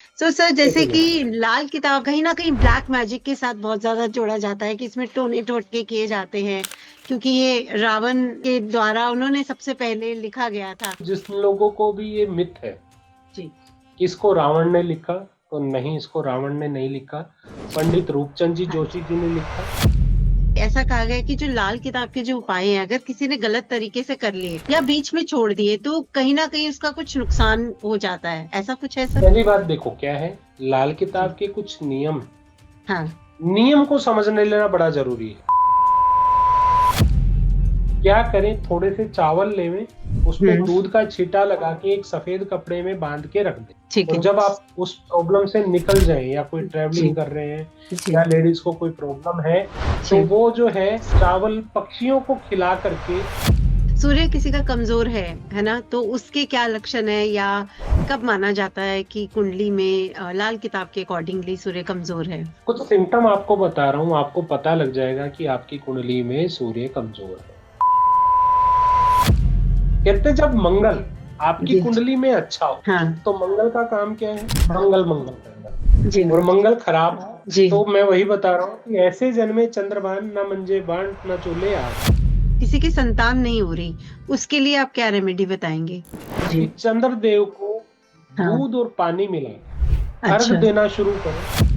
So sir जैसे कि definitely. लाल किताब कहीं न कहीं ब्लैक मैजिक के साथ बहुत ज़्यादा जोड़ा जाता है कि इसमें टोने-टोटके किए जाते हैं, क्योंकि ये रावण के द्वारा उन्होंने सबसे पहले लिखा गया था। जिस लोगों को भी ये मिथ है जी। कि इसको रावण ने लिखा, तो नहीं, इसको रावण ने नहीं लिखा, पंडित रूपचंद जी हाँ जोशी जी। जी ने लिखा। ऐसा कहा गया है कि जो लाल किताब के जो उपाय हैं, अगर किसी ने गलत तरीके से कर लिए या बीच में छोड़ दिए, तो कहीं न कहीं उसका कुछ नुकसान हो जाता है। ऐसा कुछ है सर? पहली बात देखो क्या है, लाल जी। किताब के कुछ नियम, हाँ। नियम को समझने लेना बड़ा जरूरी है। क्या करें, थोड़े से चावल लेवें, उस पे हुँ। दूध का छींटा लगा के एक सफेद कपड़े में बांध के रख दें। ठीक और है। जब आप उस प्रॉब्लम से निकल जाएं, या कोई जी, ट्रैवलिंग कर रहे हैं, जी, या लेडीज को कोई प्रॉब्लम है, तो जी। वो जो है चावल पक्षियों को खिला करके। सूर्य किसी का कमज़ोर है ना? तो उसके क्या लक्षण हैं या कब माना जाता है कि कुंडली में लाल किताब के अकॉर्डिंगली सूर्य कमज़ोर है? कुछ सिम्टम आपको बता रहा हूँ, आपको पता लग जाएगा कि आपकी कुंडली में सूर्य कमजोर है। कहते जब मंगल जी, आपकी जी, कुंडली में अच्छा हो, हाँ, तो मंगल का काम क्या है, मंगल मंगल करना। जी, और मंगल खराब है, जी। तो मैं वही बता रहा हूँ कि ऐसे जन्मे चंद्रभान, न मंजे बाण न चूल्हे आग। किसी की संतान नहीं हो रही, उसके लिए आप क्या रेमेडी बताएँगे? कि जी, चंद्रदेव को हाँ, दूध और पानी मिला के अर्घ अच्छा। देना शुरू करें।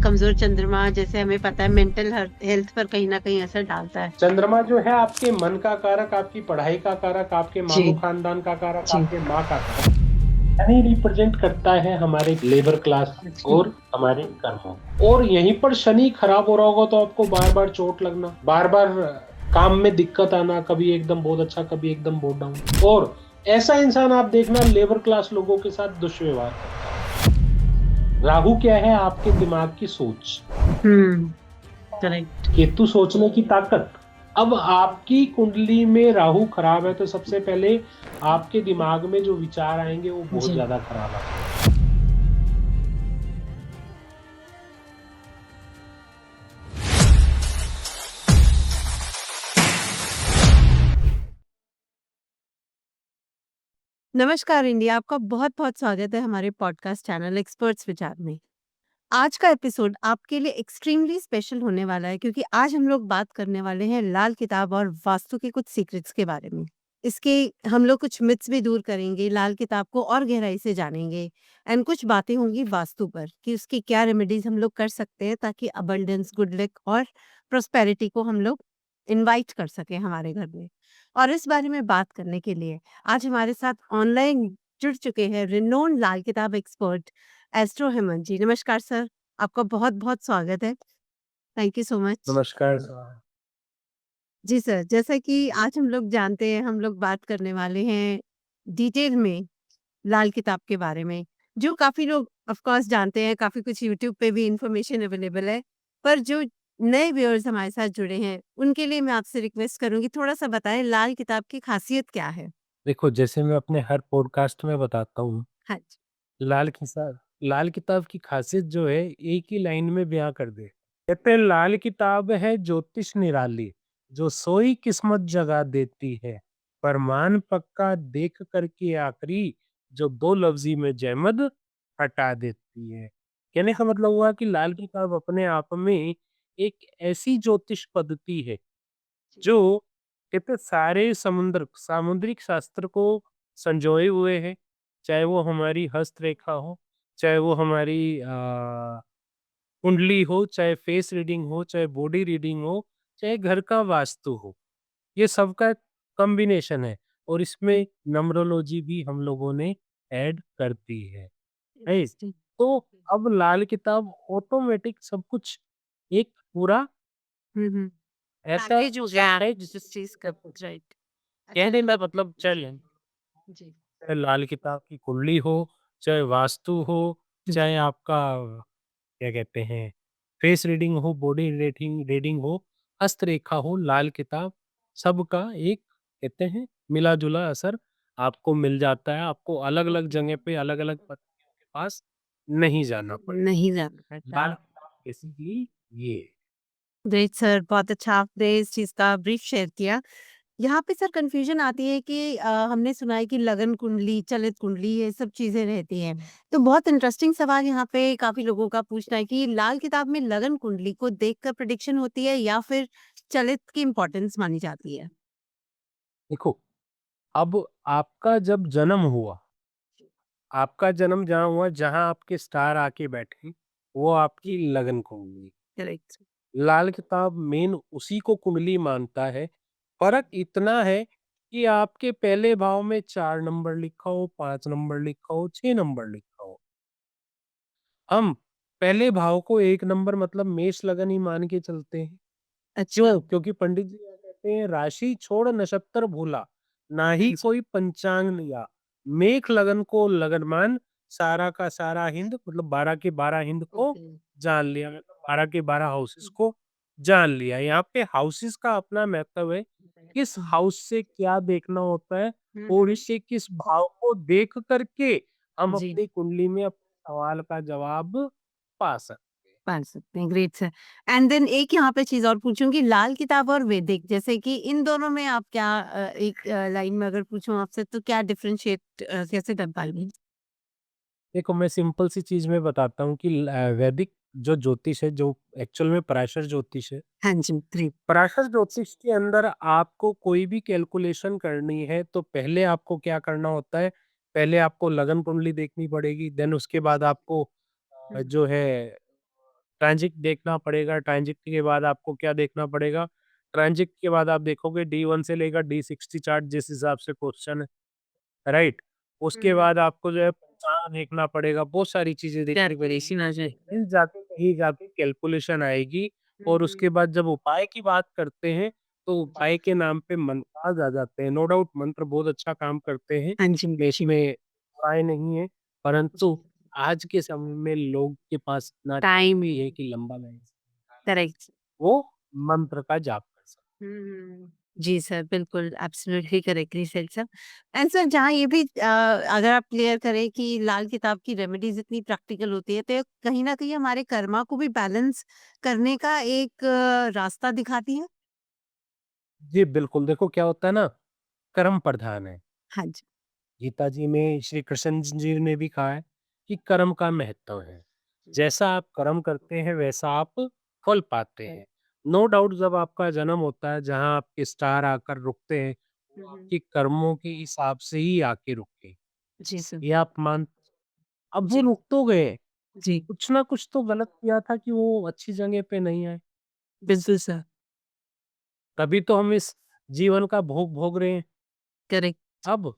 कमज़ोर चंद्रमा जैसे हमें पता है मेंटल हेल्थ पर कहीं न कहीं असर डालता है। चंद्रमा जो है आपके मन का कारक, आपकी पढ़ाई का कारक, आपके जी, मामू खानदान का कारक, जी, आपके माँ का कारक, यानी रिप्रेजेंट करता है हमारे लेबर क्लास अच्छा। और हमारे कर्मों को। और यहीं पर शनि खराब हो रहा होगा तो आपको बार बार चोट लगना, बार बार काम में दिक्कत आना, कभी एकदम बहुत अच्छा, कभी एकदम बहुत डाउन। और ऐसा इंसान आप देखना लेबर क्लास लोगों के साथ दुष्व्यवहार करता है। राहु क्या है, आपके दिमाग की सोच, हुँ, करेक्ट। केतु सोचने की ताकत। अब आपकी कुंडली में राहु खराब है, तो सबसे पहले आपके दिमाग में जो विचार आएंगे वो बहुत जी। ज्यादा खराब आएंगे। नमस्कार इंडिया, आपका बहुत-बहुत स्वागत है हमारे पॉडकास्ट चैनल एक्सपर्ट्स विचार में। आज का एपिसोड आपके लिए एक्सट्रीमली स्पेशल होने वाला है क्योंकि आज हम लोग बात करने वाले हैं लाल किताब और वास्तु के कुछ सीक्रेट्स के बारे में। इसके हम लोग कुछ मिथ्स भी दूर करेंगे, लाल किताब को और गहराई से जानेंगे एंड कुछ बातें होंगी वास्तु पर कि उसकी क्या रेमेडीज हम लोग कर सकते हैं ताकि अबंडेंस, गुड लक और प्रोस्पेरिटी को हम लोग इनवाइट कर सकें हमारे घर में। और इस बारे में बात करने के लिए आज हमारे साथ ऑनलाइन जुड़ चुके हैं रिनोन लाल किताब एक्सपर्ट एस्ट्रो हेमंत जी। नमस्कार सर, आपका बहुत-बहुत स्वागत है। Thank you so much. नमस्कार सर। जी सर, जैसा कि आज हम लोग जानते हैं, हम लोग बात करने वाले हैं डिटेल में लाल किताब के बारे में, जो काफ़ी लोग ऑफ कोर्स जानते हैं, काफ़ी कुछ यूट्यूब पे भी इन्फॉर्मेशन अवेलेबल है। पर जो नए व्यूअर्स हमारे साथ जुड़े हैं, उनके लिए मैं आपसे रिक्वेस्ट करूँगी थोड़ा-सा बताएँ लाल किताब की ख़ासियत क्या है? देखो, जैसे मैं अपने हर पॉडकास्ट में बताता हूँ, हाँ जी। लाल किताब की खासियत जो है एक ही लाइन में बयां कर दे। कहते हैं लाल किताब है ज्योतिष निराली, जो सोई किस्मत जगा देती है, फरमान पक्का देख करके आखिरी, जो दो लफ्जी में जहमत हटा देती है। कहने का मतलब हुआ कि लाल किताब अपने आप में एक ऐसी ज्योतिष पद्धति है जी, जो कहते सारे सामुद्रिक शास्त्र को संजोए हुए है। चाहे वो हमारी हस्तरेखा हो, चाहे वो हमारी कुंडली हो, चाहे फेस रीडिंग हो, चाहे बॉडी रीडिंग हो, चाहे घर का वास्तु हो, ये सबका कॉम्बिनेशन है। और इसमें नंबरोलॉजी भी हम लोगों ने ऐड कर दी है। राइट? इंटरेस्टिंग। तो अब लाल किताब ऑटोमेटिक सब कुछ एक पूरा हुँ, हुँ। ऐसा पैकेज हो गया है जिस चीज़ का राइट। अच्छा। कहने का मतलब चल, जी। चाहे लाल किताब की कुल्ली हो, चाहे वास्तु हो, चाहे आपका क्या कहते हैं फेस रीडिंग हो, बॉडी रीडिंग रीडिंग हो, हस्तरेखा हो, लाल किताब, सबका एक कहते हैं मिला-जुला असर आपको मिल जाता है। आपको अलग-अलग जगह पे अलग-अलग पत्नियों के पास नहीं जाना पड़ेगा। नहीं जाना पड़ता लाल है। किताब बेसिकली ये है। ग्रेट सर, बहुत अच्छा आपने इस चीज़ का ब्रीफ शेयर किया। यहाँ पे सर कन्फ्यूजन आती है कि हमने सुना है कि लगन कुंडली, चलित कुंडली ये सब चीज़ें रहती हैं। तो बहुत इंटरेस्टिंग सवाल यहाँ पे काफ़ी लोगों का पूछना है कि लाल किताब में लगन कुंडली को देखकर प्रेडिक्शन होती है या फिर चलित की इम्पोर्टेंस मानी जाती है? देखो, अब आपका जब जन्म हुआ, आपका जन्म जहाँ हुआ, जहाँ आपके स्टार आके बैठे, वो आपकी लगन कुंडली। करेक्ट। लाल किताब मेन उसी को कुंडली मानता है। फ़र्क इतना है कि आपके पहले भाव में 4 नंबर लिखा हो, 5 नंबर लिखा हो, 6 नंबर लिखा हो। हम पहले भाव को 1 नंबर मतलब मेष लगन ही मान के चलते हैं। अच्छा। क्यों? क्योंकि पंडित जी क्या कहते हैं, राशि छोड़ नक्षत्र भूला, ना ही अच्छा। कोई पंचांग लिया। मेष लगन को लगन मान, सारा का सारा हिंद मतलब 12 के 12 हिंद को ओके। जान लिया, मतलब 12 के 12 हाउसेस को जान लिया। यहाँ पे हाउसेस का अपना महत्व है, किस हाउस से क्या देखना होता है हुँ, और हुँ। इससे किस भाव को देख करके हम जी। अपनी कुंडली में अपने सवाल का जवाब पा सकते हैं। पढ़ सकते हैं, ग्रेट सर। एंड देन एक यहाँ पे चीज़ और पूछूँगी लाल किताब और वैदिक जैसे कि इन दोनों में आप क्या एक लाइन में अगर पूछूँ आपसे तो क्या डिफरेंशिएट कैसे कर पाएँगी? देखो, मैं सिंपल सी चीज़ मैं बताता हूँ कि वैदिक जो ज्योतिष है, जो एक्चुअल में पराशर ज्योतिष है, हाँ जी, ग्रेट। पराशर ज्योतिष के अंदर आपको कोई भी कैलकुलेशन करनी है, तो पहले आपको क्या करना होता है, पहले आपको लगन कुंडली देखनी पड़ेगी, देन उसके बाद आपको हुँ, जो है ट्रांजिट देखना पड़ेगा, ट्रांजिट के बाद आपको क्या देखना पड़ेगा, ट्रांजिट के बाद आप देखोगे D1 से लेकर D60 चार्ट जिस हिसाब से क्वेश्चन है, राइट? हुँ, उसके हुँ। बाद आपको जो है पंचांग देखना पड़ेगा, बहुत सारी चीज़ें देखनी पड़ेगी। कैलकुलेशन आ जाए। फिर जाके कहीं जाके कैलकुलेशन आएगी हुँ, और हुँ। उसके बाद जब उपाय की बात करते हैं, तो उपाय के नाम पे मंत्राज आ जाते हैं। नो डाउट मंत्र बहुत अच्छा काम करते हैं, हाँ जी, मैं इसमें बुराई नहीं है, परंतु जी। आज के समय में लोग के पास इतना टाइम टाइम ही है कि लंबा लाइन करेक्ट। वो मंत्र का जाप कर सकते हुँ, हुँ। जी सर, बिल्कुल absolutely correctly said sir. And sir जहाँ ये भी अगर आप क्लियर करें कि लाल किताब की रेमेडीज़ इतनी प्रैक्टिकल होती है, तो ये कहीं न कहीं हमारे कर्मा को भी बैलेंस करने का एक रास्ता दिखाती है? हैं। जी, बिल्कुल, देखो क्या होता है ना, कर्म प्रधान है। हाँ जी। गीता जी में श्री कृष्ण जी ने भी कहा है कि कर्म का महत्व है। जैसा आप कर्म करते हैं वैसा आप फल पाते हैं। नो डाउट जब आपका जन्म होता है जहाँ आपके स्टार आकर रुकते हैं, हुँ, वो हुँ। आपके कर्मों के हिसाब से ही आके रुके। जी सर। ये आप मान अब वो जी। रुक तो गए, जी। कुछ ना कुछ तो गलत किया था कि वो अच्छी जगह पे नहीं आए। बिल्कुल सर, तभी तो हम इस जीवन का भोग भोग रहे हैं। करेक्ट। अब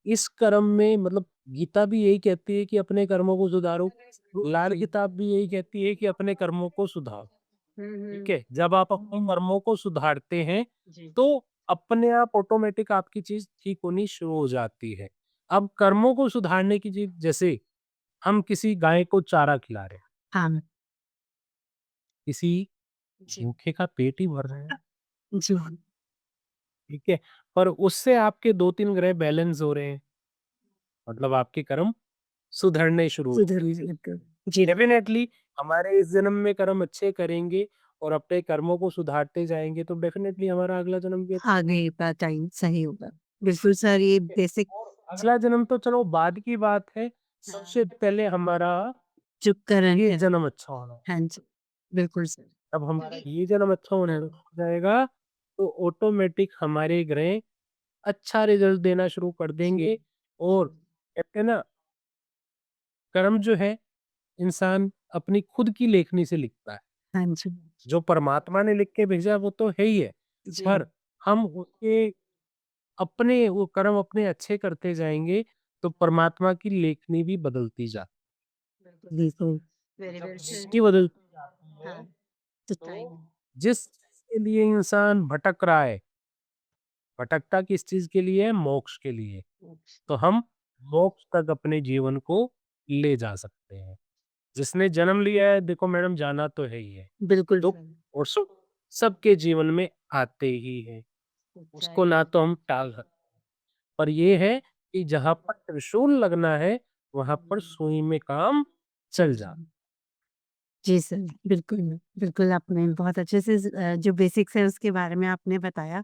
इस कर्म में मतलब गीता भी यही कहती है कि अपने कर्मों को सुधारो। लाल किताब भी यही कहती है कि अपने कर्मों को सुधारो। हुँ, ठीक हुँ। है? जब आप अपने कर्मों को सुधारते हैं, जी। तो अपने आप ऑटोमेटिक आपकी चीज़ ठीक होनी शुरू हो जाती है। अब कर्मों को सुधारने की चीज़ जैसे हम किसी गाय को चारा खिला रहे हैं, हाँ। किसी जी। भूखे का पेट ही भर रहे हैं, जी। ठीक है? पर उससे आपके 2-3 ग्रह बैलेंस हो रहे हैं, मतलब आपके कर्म सुधरने शुरू हो सुधर गए। बिल्कुल। जी। डेफ़िनेटली हमारे इस जन्म में कर्म अच्छे करेंगे और अपने कर्मों को सुधारते जाएँगे तो डेफ़िनेटली हमारा अगला जन्म भी अच्छा आगे का टाइम सही होगा। बिल्कुल सर ये है। बेसिक और अगला जन्म तो चलो बाद की बात है, सबसे पहले हमारा जो करंट ये है। जन्म अच्छा होना है। हाँ जी, बिल्कुल सर। जब हमारा ये जन्म अच्छा होने हो जाएगा, तो ऑटोमेटिक हमारे ग्रह अच्छा रिज़ल्ट देना शुरू कर देंगे और कहते हैं ना, कर्म जो है इंसान अपनी खुद की लेखनी से लिखता है। हाँ जी। जो परमात्मा ने लिख के भेजा वो तो है ही है, जी। पर हम उसके अपने वो कर्म अपने अच्छे करते जाएँगे, तो परमात्मा की लेखनी भी बदलती जाती बिल्कुल। है। वेरी जब वेल सेड। लेखनी बदलती जाती है, हाँ, तो टाइम तो जिस चीज़ के लिए इंसान भटक रहा है, भटकता किस चीज़ के लिए है? मोक्ष के लिए। तो हम मोक्ष तक अपने जीवन को ले जा सकते हैं। जिसने जन्म लिया है देखो मैडम जाना तो है ही है। बिल्कुल दुःख सर। और सुख सबके जीवन में आते ही हैं। उसको सच्चाई ना है। तो हम टाल सकते, पर ये है कि जहाँ पर त्रिशूल लगना है, वहाँ पर सुई में काम चल चल जा। जाए। जी सर, बिल्कुल, बिल्कुल आपने बहुत अच्छे से जो बेसिक्स है उसके बारे में आपने बताया।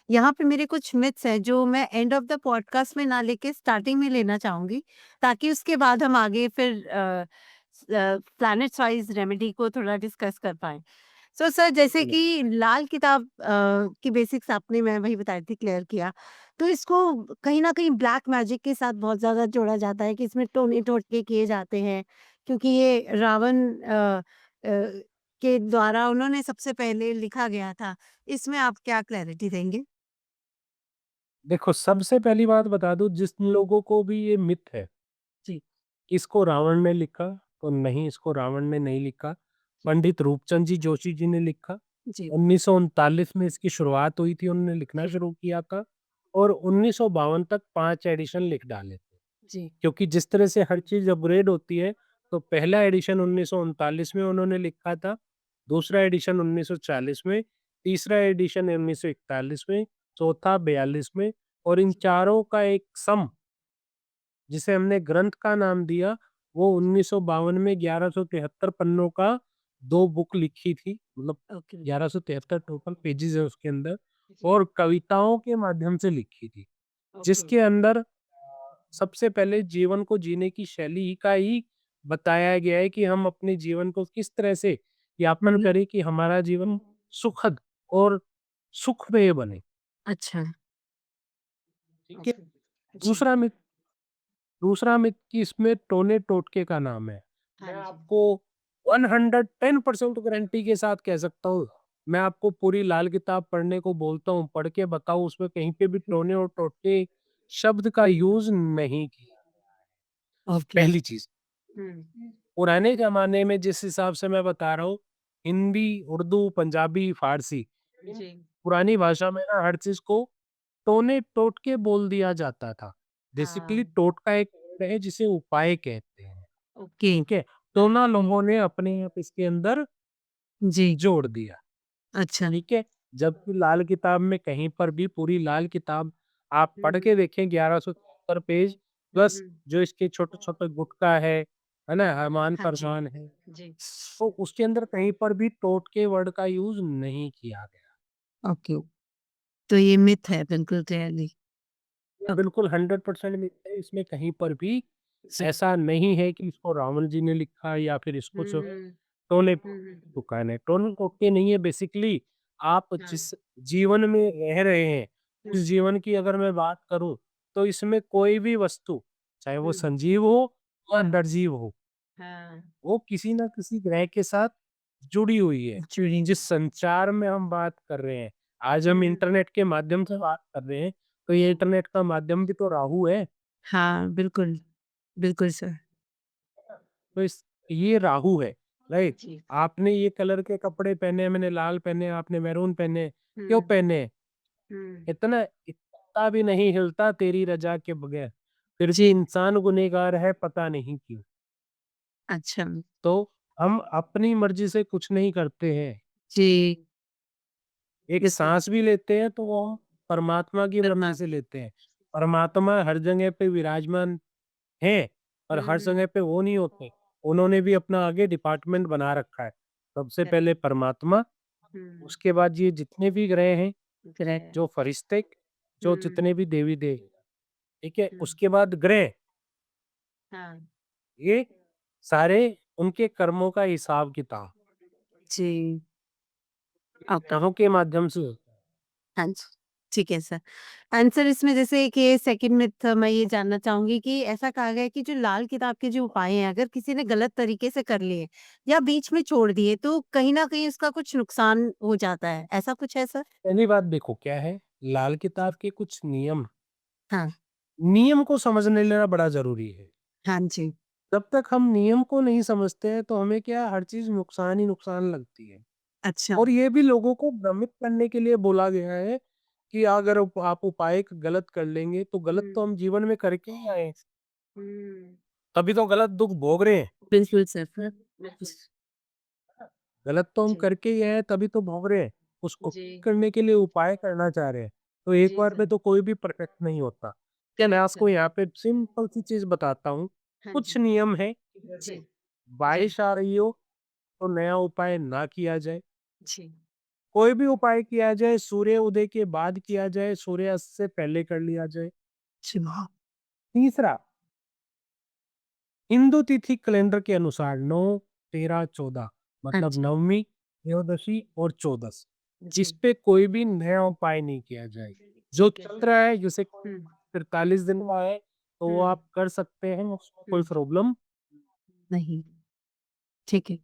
यहाँ पे मेरे कुछ मिथ्स हैं जो मैं एंड ऑफ द पॉडकास्ट में ना लेके स्टार्टिंग में लेना चाहूँगी, ताकि उसके बाद हम आगे फिर प्लैनेट्स वाइज़ रेमेडी को थोड़ा डिस्कस कर पाएँ। सो सर जैसे बिल्कुल। कि लाल किताब की बेसिक्स आपने मैं वही बताई थी, क्लियर किया। तो इसको कहीं न कहीं ब्लैक मैजिक के साथ बहुत ज़्यादा जोड़ा जाता है कि इसमें टोने-टोटके किए जाते हैं, क्योंकि ये रावण के द्वारा उन्होंने सबसे पहले लिखा गया था। इसमें आप क्या क्लैरिटी देंगे? देखो, सबसे पहली बात बता दूँ, जिस लोगों को भी ये मिथ है, जी, इसको रावण ने लिखा, तो नहीं, इसको रावण ने नहीं लिखा। पंडित रूपचंद जी जोशी जी ने लिखा। जी, 1939 में इसकी शुरुआत हुई थी, उन्होंने लिखना शुरू किया था और 1952 तक 5 एडिशन लिख डाले थे। जी। क्योंकि जिस तरह से हर चीज़ अपग्रेड होती है, तो पहला एडिशन 1939 में उन्होंने लिखा था, दूसरा एडिशन 1940 में, तीसरा एडिशन 1941 में, चौथा 42 में और इन चारों का एक सम, जिसे हमने ग्रंथ का नाम दिया, वो 1952 में 1173 पन्नों का 2 बुक लिखी थी। मतलब ओके, 1173 टोटल पेजेज़ है उसके अंदर जी, और कविताओं के माध्यम से लिखी थी। ओके। जिसके अंदर सबसे पहले जीवन को जीने की शैली का ही बताया गया है कि हम अपने जीवन को किस तरह से यापन हुँ, करें कि हमारा जीवन सुखद और सुखमय बने। अच्छा, ठीक है? ओके। जी, दूसरा मिथ दूसरा मिथ कि इसमें टोने-टोटके का नाम है। हाँ मैं जी। आपको 110% गारंटी के साथ कह सकता हूँ, मैं आपको पूरी लाल किताब पढ़ने को बोलता हूँ, पढ़ के बताऊँ, उसमें कहीं पे भी टोने और टोटके शब्द का यूज़ नहीं किया। ओके। पहली चीज़। हुँ, पुराने ज़माने में जिस हिसाब से मैं बता रहा हूँ, हिंदी, उर्दू, पंजाबी, फ़ारसी, इन जी, पुरानी भाषा में ना हर चीज़ को टोने-टोटके बोल दिया जाता था। बेसिकली हाँ, टोटका एक वर्ड है जिसे उपाय कहते हैं, ओके, ठीक है? तो हाँ, ना लोगों ने अपने आप इसके अंदर जी, जोड़ दिया, अच्छा। ठीक है? जबकि लाल किताब में कहीं पर भी पूरी लाल किताब आप हुँ, पढ़ हुँ, के देखें, 1173 पेज हुँ, प्लस हुँ। जो इसके छोटे-छोटे गुटका है ना? हमान हाँ जी, फरमान है। जी, तो उसके अंदर कहीं पर भी टोटके वर्ड का यूज़ नहीं किया गया। ओके। तो ये मिथ है बिल्कुल क्लियरली। ये ओके, बिल्कुल 100% मिलता है, इसमें कहीं पर भी सही। ऐसा नहीं है कि इसको रावण जी ने लिखा या फिर इसको हुँ, हुँ, टोने हुँ, हुँ, दुकान है। टोने-टोटके नहीं है, बेसिकली आप हाँ, जिस जीवन में रह रहे हैं, उस हुँ, जीवन की अगर मैं बात करूँ, तो इसमें कोई भी वस्तु, चाहे वो हुँ, संजीव हो या निर्जीव हो, हाँ, वो किसी न किसी ग्रह के साथ जुड़ी हुई है। चूड़ी जिस संचार में हम बात कर रहे हैं, आज हम हुँ, इंटरनेट के माध्यम से बात कर रहे हैं, तो ये इंटरनेट का माध्यम भी तो राहु है। हाँ, बिल्कुल, बिल्कुल सर। तो इस ये राहु है, राइट? जी, आपने ये कलर के कपड़े पहने, मैंने लाल पहने, आपने मैरून पहने, क्यों हुँ, पहने? हुँ, इतना इत्ता भी नहीं हिलता तेरी रज़ा के बगैर, फिर भी जी, इंसान गुनहगार है पता नहीं क्यों? अच्छा, तो हम अपनी मर्ज़ी से कुछ नहीं करते हैं। जी, एक बिल्कुल, साँस भी लेते हैं तो वो परमात्मा की मर्ज़ी परमा से लेते हैं। परमात्मा हर जगह पे विराजमान हैं, और हुँ, हर हुँ, जगह पे वो नहीं होते। उन्होंने भी अपना आगे डिपार्टमेंट बना रखा है। सबसे करेक्ट, पहले परमात्मा, हुँ, उसके बाद ये जितने भी ग्रह हैं, ग्रह, जो फरिश्ते, जो हुँ, जितने भी देवी-देव, ठीक है? हुँ, उसके बाद ग्रह, हाँ, ये सारे उनके कर्मों का हिसाब-किताब जी, ओके, ग्रहों के माध्यम से होता है। हाँ जी, ठीक है सर। आंसर इसमें जैसे कि सेकंड मिथ मैं ये जानना चाहूँगी कि ऐसा कहा गया है कि जो लाल किताब के जो उपाय हैं, अगर किसी ने गलत तरीके से कर लिए या बीच में छोड़ दिए, तो कहीं न कहीं उसका कुछ नुकसान हो जाता है। ऐसा कुछ है सर? पहली बात देखो क्या है, लाल किताब के कुछ नियम, हाँ, नियम को समझने लेना बड़ा ज़रूरी है। हाँ जी, जब तक हम नियम को नहीं समझते हैं, तो हमें क्या हर चीज़ नुकसान ही नुकसान लगती है। अच्छा, और ये भी लोगों को भ्रमित करने के लिए बोला गया है कि अगर आप उपाय गलत कर लेंगे, तो गलत तो हुँ, हम जीवन में करके ही आए हैं। हुँ, तभी तो गलत दुःख भोग रहे हैं। बिल्कुल सर, बिल्कुल, गलत तो हम जी, करके ही आए हैं, तभी तो भोग रहे हैं। उसको जी, ठीक करने के लिए उपाय करना चाह रहे हैं। तो एक जी बार सर, में तो कोई भी परफेक्ट नहीं होता। मैं करेक्ट आपको सर, यहाँ पे सिंपल सी चीज़ बताता हूँ। हाँ कुछ जी, नियम हैं, जी, जैसे जी, बारिश आ रही हो, तो नया उपाय ना किया जाए। जी। कोई भी उपाय किया जाए सूर्य उदय के बाद किया जाए, सूर्यास्त से पहले कर लिया जाए। जी, हाँ। तीसरा, हिंदू तिथि कैलेंडर के अनुसार 9, 13, 14 हाँ मतलब जी। नवमी, त्रयोदशी और चौदस, इस जी। पे कोई भी नया उपाय नहीं किया जाए। जो ठीक है। चल रहा है जैसे हुँ, 43 दिन का है तो वो हुँ, आप कर सकते हैं, उसमें कोई हुँ। प्रॉब्लम। नहीं, ठीक है।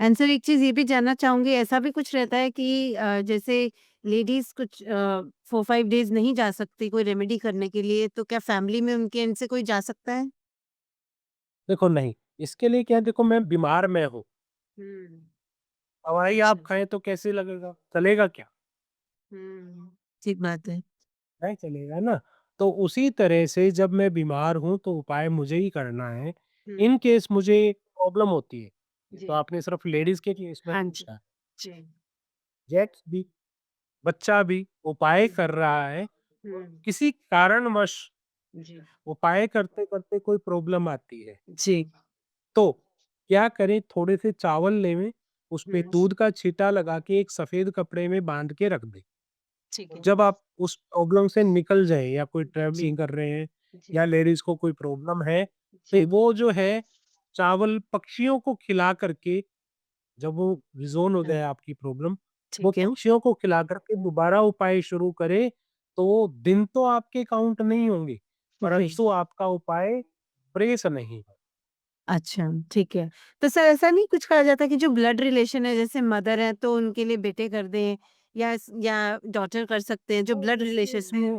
एंड सर एक चीज़ ये भी जानना चाहूँगी ऐसा भी कुछ रहता है कि जैसे लेडीज़ कुछ 4-5 डेज़ नहीं जा सकती कोई रेमेडी करने के लिए, तो क्या फैमिली में उनके एंड से कोई जा सकता है? देखो नहीं, इसके लिए क्या है, देखो मैं बीमार मैं हूँ, हुँ, दवाई अच्छा। आप खाएँ तो कैसे लगेगा? चलेगा क्या? हुँ, ठीक बात है। नहीं चलेगा ना। तो उसी तरह से जब मैं बीमार हूँ तो उपाय मुझे ही करना है। हुँ, इन केस मुझे प्रॉब्लम होती है, ये तो जी। आपने सिर्फ लेडीज़ के केस में हाँ जी, पूछा। जी। जेंट्स भी, बच्चा भी उपाय हुँ, कर रहा है, हुँ, किसी कारणवश जी। उपाय करते-करते कोई प्रॉब्लम आती है, जी। तो क्या करें, थोड़े से चावल लेवें, उसपे हुँ, दूध का छींटा लगा के एक सफ़ेद कपड़े में बाँध के रख दें। ठीक है। जब आप उस प्रॉब्लम से निकल जाएँ या कोई जी, ट्रैवलिंग कर रहे हैं जी, या लेडीज़ को कोई प्रॉब्लम है, जी, तो वो जो है चावल पक्षियों को खिला करके, जब वो रिज़ॉल्व हो हाँ, जाए आपकी प्रॉब्लम, वो ठीक है। पक्षियों को खिला कर के दोबारा उपाय शुरू करें, तो दिन तो आपके काउंट नहीं होंगे, वही। परंतु आपका उपाय प्रेस नहीं है। अच्छा, ठीक है। तो सर ऐसा नहीं कुछ कहा जाता कि जो ब्लड रिलेशन है जैसे मदर है तो उनके लिए बेटे कर दें या डॉटर कर सकते हैं जो ब्लड रिलेशंस में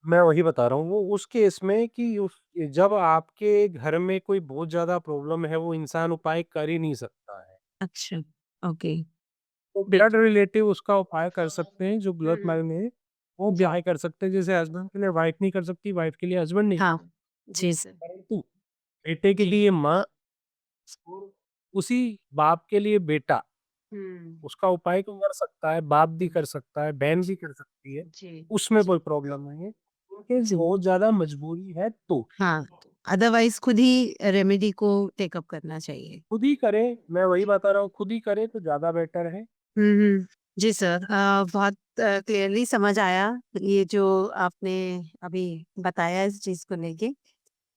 मैं वही बता रहा हूँ, वो उस केस में कि उस जब आपके घर में कोई बहुत ज़्यादा प्रॉब्लम है, वो इंसान उपाय कर ही नहीं सकता है। अच्छा, ओके। तो बिल ब्लड रिलेटिव उसका उपाय कर सकते हैं, जो ब्लड हुँ, लाइन है, वो जी। उपाय कर सकते हैं। जैसे हस्बैंड के लिए वाइफ नहीं कर सकती, वाइफ के लिए हस्बैंड नहीं, हाँ, जी सर। परंतु बेटे के जी। लिए माँ, उसी बाप के लिए बेटा, हुँ, उसका उपाय तो कर सकता है, बाप भी कर सकता है, बहन भी कर सकती है, जी, उसमें कोई जी, प्रॉब्लम नहीं है। इनकेस जी। बहुत ज़्यादा मजबूरी है तो। हाँ, अदरवाइज़ खुद ही रेमेडी को टेक अप करना चाहिए। खुद ही करें, मैं वही बता रहा हूँ, खुद ही करें तो ज़्यादा बेटर है। हुँ, हुँ। जी सर बहुत क्लियरली समझ आया ये जो आपने अभी बताया इस चीज़ को लेके।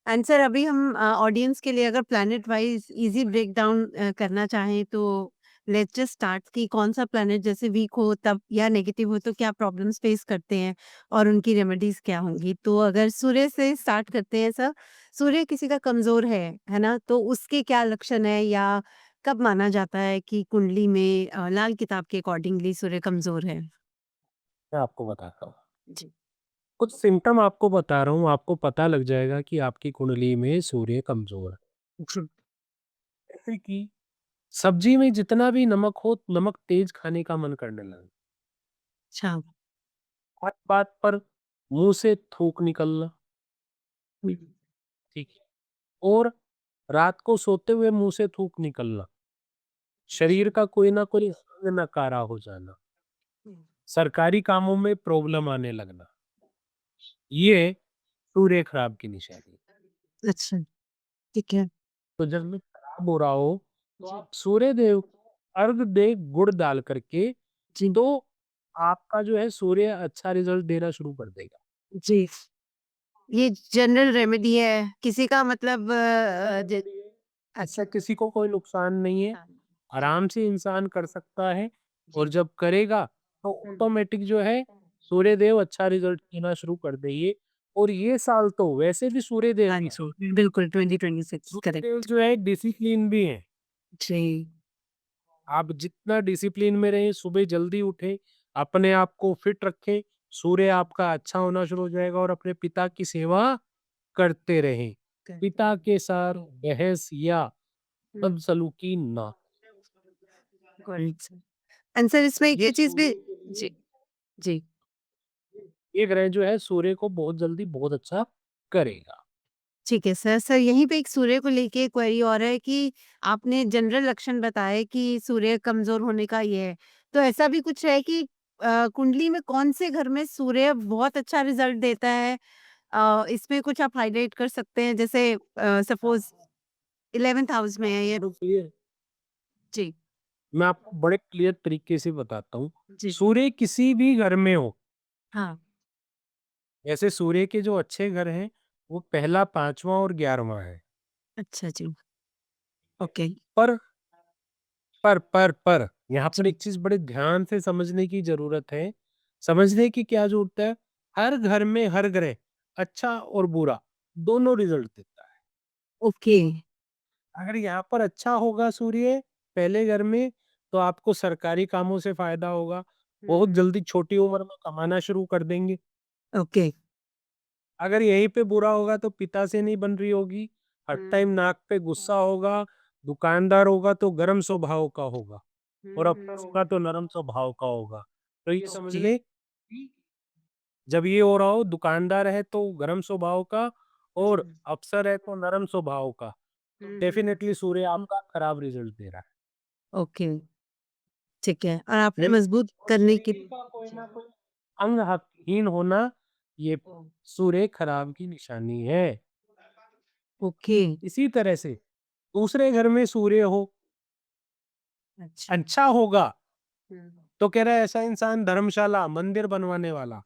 एंड सर अभी हम ऑडियंस के लिए अगर प्लैनेट वाइज़ इज़ी ब्रेकडाउन करना चाहें तो लेट्स जस्ट स्टार्ट कि कौन-सा प्लैनेट जैसे वीक हो तब या नेगेटिव हो तो क्या प्रॉब्लम्स फेस करते हैं और उनकी रेमेडीज़ क्या होंगी? तो अगर सूर्य से स्टार्ट करते हैं सर, सूर्य किसी का कमज़ोर है ना? तो उसके क्या लक्षण हैं या कब माना जाता है कि कुंडली में लाल किताब के अकॉर्डिंगली सूर्य कमज़ोर है? मैं आपको बताता हूँ। जी। कुछ सिम्पटम आपको बता रहा हूँ, आपको पता लग जाएगा कि आपकी कुंडली में सूर्य कमज़ोर है। जी। जैसे कि सब्ज़ी में जितना भी नमक हो, नमक तेज़ खाने का मन करने लगे। अच्छा। बात-बात पर मुँह से थूक निकलना, हुँ। ठीक है? और रात को सोते हुए मुँह से थूक निकलना, शरीर का कोई ना कोई अंग नकारा हो जाना, हुँ। सरकारी कामों में प्रॉब्लम आने लगना, ये सूर्य खराब की निशानी है। अच्छा, ठीक है। तो जब भी खराब हो रहा हो, तो जी। आप सूर्य देव को अर्घ दें गुड़ डाल करके, जी, तो आपका जो है सूर्य अच्छा रिज़ल्ट देना शुरू कर देगा। जी। ये जनरल रेमेडी है, किसी का मतलब ज इससे अच्छा। किसी को कोई नुकसान नहीं है, हाँ, जी। आराम से इंसान कर सकता है, और जी। जब करेगा तो हुँ। ऑटोमेटिक जो है सूर्य देव अच्छा रिज़ल्ट देना शुरू कर देंगे। और ये साल तो वैसे भी सूर्य देव हाँ का है। जी, बिल्कुल 2026 सूर्य देव करेक्ट। जो है डिसिप्लिन भी है। जी, आप जितना डिसिप्लिन में रहें, सुबह जल्दी उठें, अपने आप को फिट रखें, सूर्य आपका अच्छा होना शुरू हो जाएगा, और अपने पिता की सेवा करते रहें। करते पिता हैं। के साथ बहस या हुँ, बदसलूकी ना। Correct sir. एंड सर इसमें एक ये ये चीज़ भी सूर्य के लिए, जी, जी। ये ग्रह जो है सूर्य को बहुत जल्दी बहुत अच्छा करेगा। ठीक है सर। सर यहीं पे एक सूर्य को लेके क्वेरी और है कि आपने जनरल लक्षण बताए कि सूर्य कमज़ोर होने का ये है। तो ऐसा भी कुछ है कि कुंडली में कौन से घर में सूर्य बहुत अच्छा रिज़ल्ट देता है? इसमें कुछ आप हाइलाइट कर सकते हैं जैसे सपोज़ 11th हाउस में है या तो क्लियर जी, मैं आपको बड़े क्लियर तरीके से बताता हूँ। जी। सूर्य किसी भी घर में हो, हाँ, ऐसे सूर्य के जो अच्छे घर हैं, वो पहला, 5वाँ और 11वाँ है। अच्छा जी, ओके। पर यहाँ पर जी, एक चीज़ बड़े ध्यान से समझने की ज़रूरत है। समझने की क्या ज़रूरत है? हर घर में हर ग्रह अच्छा और बुरा दोनों रिज़ल्ट देता है। ओके। अगर यहाँ पर अच्छा होगा सूर्य पहले घर में, तो आपको सरकारी कामों से फ़ायदा होगा। बहुत हुँ, जल्दी छोटी उम्र में कमाना शुरू कर देंगे। ओके। अगर यहीं पे बुरा होगा तो पिता से नहीं बन रही होगी, हर हुँ, टाइम नाक पे गुस्सा होगा, दुकानदार होगा तो गर्म स्वभाव का होगा और हुँ, अफ़सर हुँ। होगा तो नरम स्वभाव का होगा। तो ये समझ ओके। लें कि जब ये हो रहा हो दुकानदार है तो गर्म स्वभाव का और हुँ, अफ़सर है तो नरम स्वभाव का, तो हुँ, हुँ। डेफ़िनेटली सूर्य आपका खराब रिज़ल्ट दे रहा है। ओके, ठीक है और आपने यानी मज़बूत और करने के शरीर का कोई ना कोई अंग होना, ये सूर्य खराब की निशानी है। ओके, इसी तरह से दूसरे घर में सूर्य हो, अच्छा। अच्छा होगा, हुँ, तो कह रहा है ऐसा इंसान धर्मशाला, मंदिर बनवाने वाला,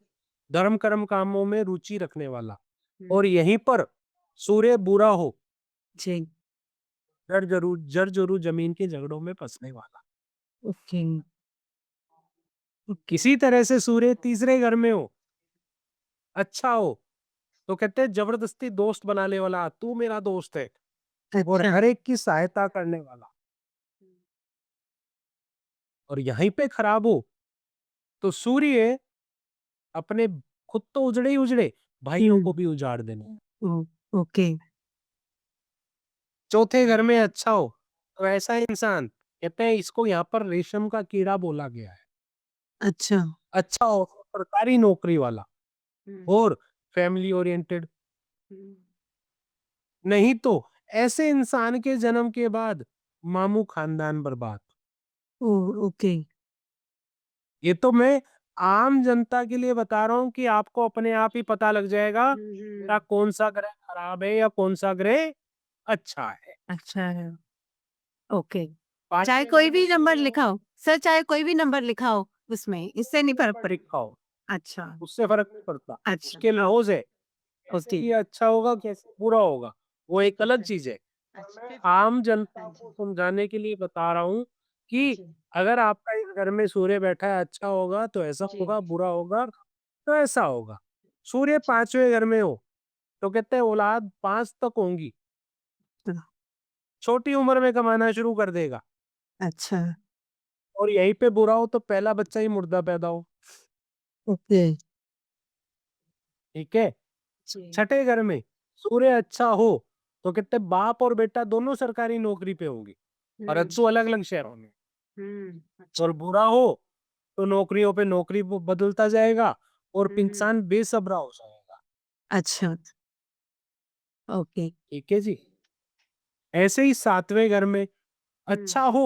धर्म कर्म कामों में रुचि रखने वाला। और हुँ, यहीं पर सूर्य बुरा हो, जी, जर जरूर जमीन के झगड़ों में फंसने वाला। ओके, ओके, इसी तरह से सूर्य तीसरे घर में हो, अच्छा हो, तो कहते हैं जबरदस्ती दोस्त बनाने वाला, तू मेरा दोस्त है और अच्छा। हर एक की सहायता करने वाला। और यहीं पे खराब हो, तो सूर्य अपने खुद तो उजड़े ही उजड़े, भाइयों हुँ, को भी उजाड़ देने। ओ ओके, चौथे घर में अच्छा हो, तो ऐसा इंसान कहते हैं इसको यहाँ पर रेशम का कीड़ा बोला गया है। अच्छा। अच्छा हो, सरकारी नौकरी वाला हुँ, और फैमिली ओरिएंटेड। हुँ। नहीं तो ऐसे इंसान के जन्म के बाद मामू खानदान बर्बाद। ओह! ओके। ये तो मैं आम जनता के लिए बता रहा हूँ कि आपको अपने आप ही पता लग जाएगा, हुँ, मेरा हुँ। कौन-सा ग्रह खराब है या कौन-सा ग्रह अच्छा है। अच्छा है, ओके। चाहे 5वें घर कोई में भी नंबर सूर्य हो, लिखा हो, सर चाहे कोई भी नंबर लिखा हो उसमें, इससे नहीं फ़र्क नंबर पड़े लिखा हो, अच्छा, उससे फ़र्क नहीं पड़ता। अच्छा, उसके लहू से कैसे ओके। ये अच्छा होगा, कैसे बुरा होगा, वो एक ठीक अलग है। चीज़ है। और अच्छा, मैं आम जनता हाँ को जी। समझाने के लिए बता रहा हूँ कि जी, अगर आपका इस घर में सूर्य बैठा है, अच्छा होगा तो ऐसा जी, होगा, बुरा होगा तो ऐसा होगा। सूर्य जी। 5वें घर में हो, तो कहते हैं औलाद 5 तक होंगी, तो छोटी उम्र में कमाना शुरू कर देगा। अच्छा, और यहीं पे बुरा हो तो पहला बच्चा ही मुर्दा पैदा हो, ओके। ठीक है? जी। छठे घर में सूर्य अच्छा हो, तो कहते हैं बाप और बेटा दोनों सरकारी नौकरी पे होंगे, हुँ, परंतु अलग-अलग शहरों में। हुँ, अच्छा। और बुरा हो तो नौकरियों पे नौकरी वो बदलता जाएगा और हुँ, हुँ। इंसान बेसब्रा हो जाएगा। अच्छा, ओके। ठीक है जी। ऐसे ही 7वें घर में हुँ, अच्छा हो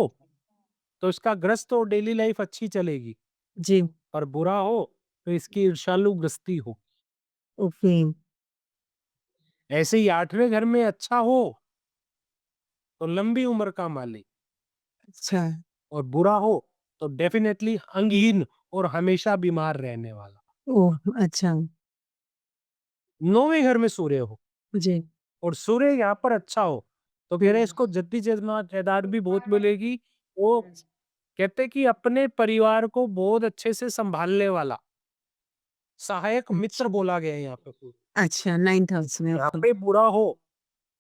तो इसका ग्रस्त और डेली लाइफ अच्छी चलेगी, जी, और बुरा हो तो इसकी ईर्ष्यालु गृहस्थी हो। ओके, ऐसे ही 8वें घर में अच्छा हो तो लंबी उम्र का मालिक, अच्छा, और बुरा हो तो डेफिनेटली अंगहीन और हमेशा बीमार रहने वाला। ओह! अच्छा, 9वें घर में सूर्य हो जी, और सूर्य यहाँ पर अच्छा हो, तो कह रहे हैं हुँ, इसको जद्दी जायदाद भी बहुत मिलेगी। वो हुँ, कहते हैं कि अपने परिवार को बहुत अच्छे से सँभालने वाला, सहायक मित्र अच्छा, बोला गया है यहाँ पे सूर्य। अच्छा 9th हाउस में यहाँ ओके, पे बुरा हो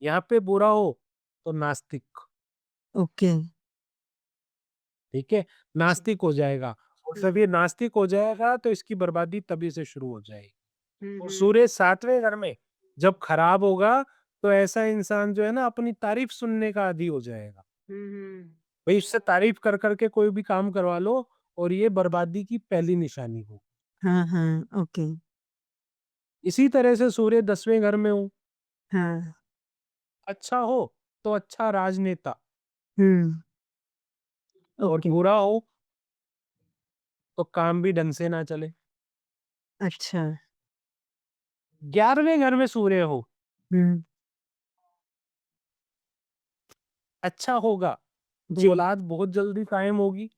यहाँ पे बुरा हो तो नास्तिक, ओके, ठीक है? जी, नास्तिक हो जाएगा, और हुँ, जब ये नास्तिक हो जाएगा तो इसकी बर्बादी तभी से शुरू हो जाएगी। हुँ, और हुँ, सूर्य 7वें घर में जब खराब होगा, तो ऐसा इंसान जो है ना अपनी तारीफ़ सुनने का आदी हो जाएगा। हुँ, हुँ, भई इससे तारीफ़ कर के कोई भी काम करवा लो, और ये बर्बादी की पहली निशानी हो। हाँ, हाँ, ओके, इसी तरह से सूर्य 10वें घर में हो, हाँ, अच्छा हो तो अच्छा राजनेता, हुँ, और ओके, बुरा हो तो काम भी ढंग से ना चले। अच्छा, 11वें घर में सूर्य हो, हुँ, अच्छा होगा जी। औलाद बहुत जल्दी कायम होगी,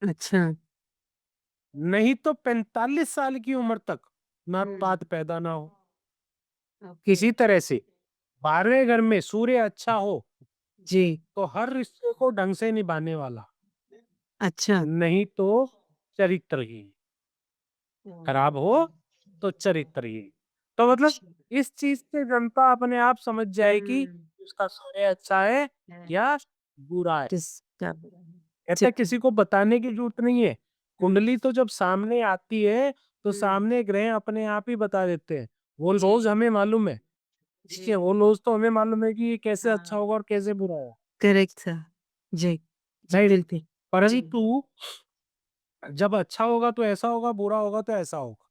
अच्छा। नहीं तो 45 साल की उम्र तक नात हुँ। पात पैदा ना हो। ओके। किसी तरह से 12वें घर में सूर्य अच्छा हो जी। तो हर रिश्ते को ढंग से निभाने वाला, अच्छा। नहीं तो चरित्रहीन। खराब हो तो चरित्रहीन। तो मतलब अच्छा। इस चीज से जनता अपने आप समझ जाएगी हुँ। कि उसका सूर्य अच्छा है या बुरा है। किसका? कहते ठीक है। किसी को बताने की जरूरत नहीं है। हुँ। कुंडली तो जब सामने आती है तो हुँ। सामने ग्रह अपने आप ही बता देते हैं। वो जी। रोज हमें मालूम है। ठीक है, जी। वो रोज तो हमें मालूम है कि ये कैसे अच्छा हाँ। होगा और कैसे बुरा होगा। Correct sir. जी। जी, राइट। बिल्कुल। जी। परंतु जब अच्छा होगा तो ऐसा होगा, बुरा होगा तो ऐसा होगा।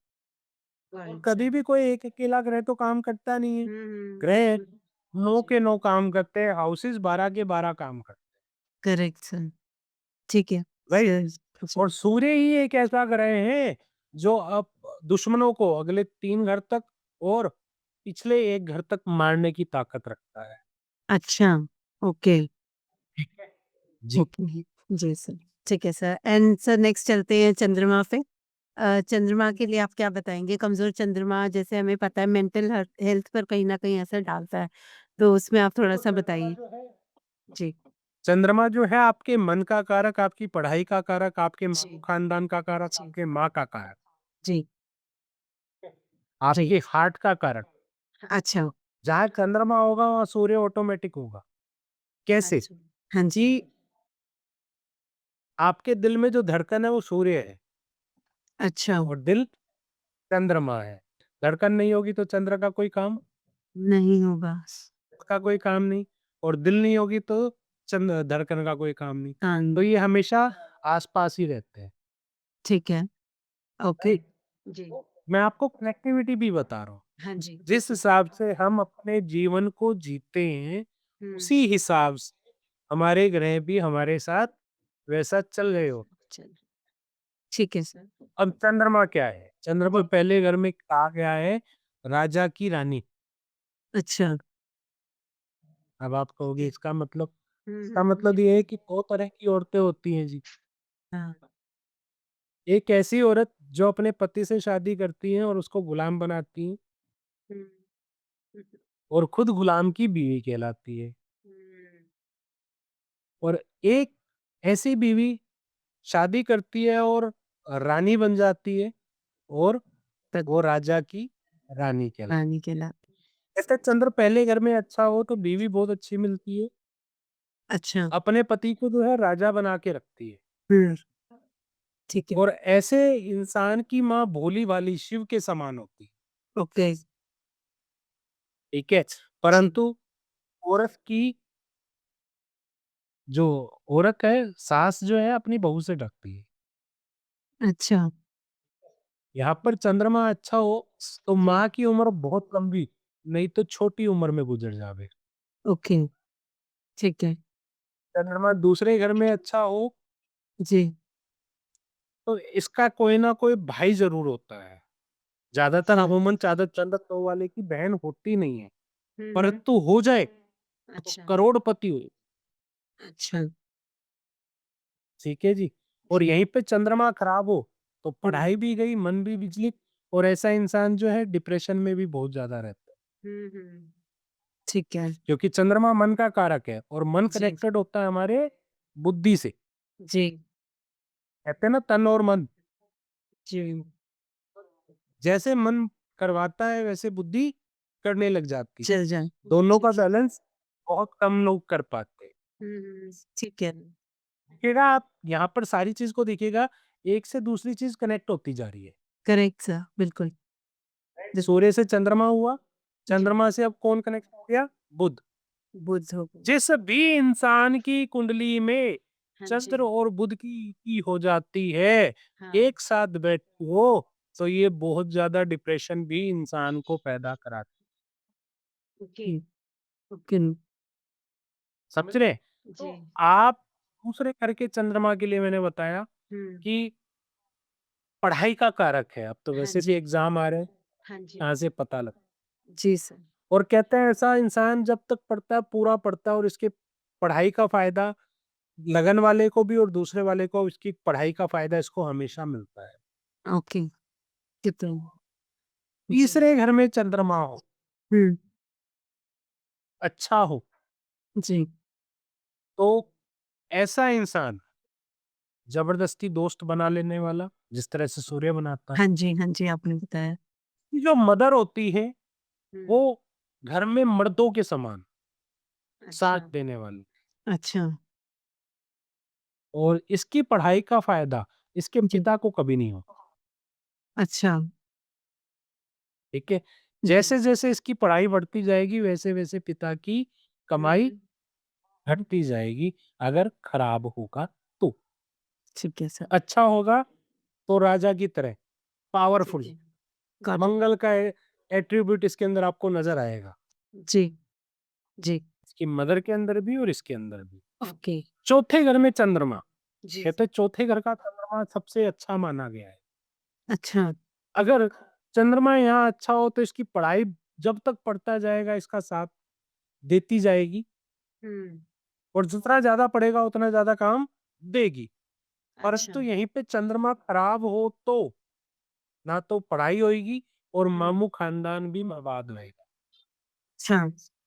और अच्छा। कभी भी कोई एक अकेला ग्रह तो काम करता नहीं है। हुँ, हुँ, ग्रह बिल्कुल। 9 जी। के 9 काम करते हैं, हाउसेस 12 के 12 काम करते करेक्ट सर। ठीक है। हैं, राइट? सर। जी। और सूर्य ही एक ऐसा ग्रह है जो अब दुश्मनों को अगले 3 घर तक और पिछले 1 घर तक मारने की ताकत रखता है। अच्छा। ओके। ठीक है? जी। ओके। जी सर। ठीक है सर। एंड सर नेक्स्ट चलते हैं चंद्रमा पे। चंद्रमा के लिए आप क्या बताएँगे? कमज़ोर चंद्रमा जैसे हमें पता है मेंटल हेल्थ पर कहीं न कहीं असर डालता है। तो उसमें आप तो थोड़ा-सा चंद्रमा बताइए? जो है जी। चंद्रमा जो है आपके मन का कारक, आपकी पढ़ाई का कारक, आपके जी। खानदान का कारक, जी। आपके माँ का कारक, जी। जी। आपके हार्ट का कारक। अच्छा। जहाँ चंद्रमा होगा वहाँ सूर्य ऑटोमेटिक होगा। कैसे? अच्छा। हाँ जी। कि आपके दिल में जो धड़कन है वो सूर्य है अच्छा। और दिल चंद्रमा है। धड़कन नहीं होगी तो चंद्र का कोई काम नहीं होगा। का कोई काम नहीं, और दिल नहीं होगी तो धड़कन का कोई काम नहीं। हाँ, तो ये हमेशा आस-पास ही रहते हैं। ठीक है। ओके। राइट? जी। मैं आपको कनेक्टिविटी भी बता रहा हूँ। हाँ जी, जिस बिल्कुल। हिसाब से हम अपने जीवन को जीते हैं, हुँ। उसी हिसाब से हमारे ग्रह भी हमारे साथ वैसा चल रहे हो। चल ठीक है सर। अब चंद्रमा क्या है? चंद्रमा जी। पहले घर में कहा गया है राजा की रानी। अच्छा। अब आप कहोगे जी। इसका मतलब? हुँ, इसका हुँ। मतलब ये है कि 2 तरह की औरतें होती हैं जी। हाँ। एक ऐसी औरत जो अपने पति से शादी करती हैं और उसको गुलाम बनाती हैं, हुँ, हुँ, और खुद गुलाम की बीवी कहलाती है। हुँ। और एक ऐसी बीवी शादी करती है और रानी बन जाती है, और तब वो राजा की रानी कहलाती पानी के ला है। ऐसे चंद्र पहले घर में अच्छा हो तो बीवी बहुत अच्छी मिलती है, अच्छा। अपने पति को जो है राजा बना के रखती है। हुँ, ठीक है। और ऐसे इंसान की माँ भोली-भाली शिव के समान होती है। ओके। ठीक है? जी। परंतु औरत की जो औरत है, सास जो है अपनी बहू से डरती है। अच्छा। यहाँ पर चंद्रमा अच्छा हो तो जी। माँ की उम्र बहुत लंबी, नहीं तो छोटी उम्र में गुजर जावे। ओके, ठीक है। चंद्रमा दूसरे घर में अच्छा हो जी। तो इसका कोई ना कोई भाई ज़रूर होता है। ज़्यादातर अच्छा। अमूमन चादर चंद्र तो वाले की बहन होती नहीं है, हुँ, हुँ। परंतु हो जाए तो अच्छा। करोड़पति हो। अच्छा। ठीक है जी। और जी। यहीं पे चंद्रमा खराब हो तो हुँ। पढ़ाई भी गई, मन भी विचलित, और ऐसा इंसान जो है डिप्रेशन में भी बहुत ज़्यादा रहता है। हुँ, हुँ। ठीक है। क्योंकि चंद्रमा मन का कारक है और मन जी। कनेक्टेड होता है हमारे बुद्धि से। जी। कहते हैं ना तन और मन, जी। जैसे मन करवाता है वैसे बुद्धि करने लग जाती है। चल जाए। दोनों जी। का बैलेंस बहुत कम लोग कर पाते हैं। हुँ, हुँ। ठीक है। देखिएगा आप यहाँ पर सारी चीज़ को देखिएगा, एक से दूसरी चीज़ कनेक्ट होती जा रही है। करेक्ट सर, बिल्कुल। सूर्य से चंद्रमा हुआ, जी। चंद्रमा से अब कौन कनेक्ट हो गया? बुध। बुध हो गई। जिस भी इंसान की कुंडली में हाँ जी। चंद्र और बुध की हो जाती है, हाँ। एक साथ बैठी हो, तो ये बहुत ज़्यादा डिप्रेशन भी इंसान को पैदा कराती है। ओके। ओके। समझ रहे हैं? जी। तो आप दूसरे घर के चंद्रमा के लिए मैंने बताया हुँ। कि पढ़ाई का कारक है। अब तो हाँ वैसे भी जी। एग्ज़ाम आ रहे हैं, हाँ जी। यहाँ से पता लग जी सर। और कहते हैं ऐसा इंसान जब तक पढ़ता है, पूरा पढ़ता है और इसके पढ़ाई का फ़ायदा लगन वाले को भी और दूसरे वाले को इसकी पढ़ाई का फायदा इसको हमेशा मिलता है। ओके, कितना? जी। तीसरे घर में चंद्रमा हो, हुँ, अच्छा हो, जी। तो ऐसा इंसान जबरदस्ती दोस्त बना लेने वाला, जिस तरह से सूर्य बनाता है। हाँ जी, आपने बताया। जो मदर होती है, हुँ। वो घर में मर्दों के समान साथ अच्छा, देने वाली। अच्छा, और इसकी पढ़ाई का फायदा इसके जी, पिता को कभी नहीं होगा, अच्छा, ठीक है? जी। जैसे-जैसे इसकी पढ़ाई बढ़ती जाएगी, वैसे-वैसे पिता की हुँ, कमाई हुँ। घटती जाएगी, अगर खराब होगा तो। ठीक है सर। अच्छा होगा तो राजा की तरह ठीक पावरफुल, है। Got it. मंगल का एट्रिब्यूट इसके अंदर आपको नज़र आएगा। जी, जी। इसकी मदर के अंदर भी और इसके अंदर भी। ओके, चौथे घर में चंद्रमा, जी। कहते हैं चौथे घर का चंद्रमा सबसे अच्छा माना गया है। अच्छा, अगर चंद्रमा यहाँ अच्छा हो तो इसकी पढ़ाई जब तक पढ़ता जाएगा इसका साथ देती जाएगी, हुँ, और जितना ज़्यादा पढ़ेगा उतना ज़्यादा काम देगी। अच्छा। परंतु यहीं पे चंद्रमा खराब हो तो ना तो पढ़ाई होएगी और हुँ, मामू खानदान भी बर्बाद रहेगा। अच्छा,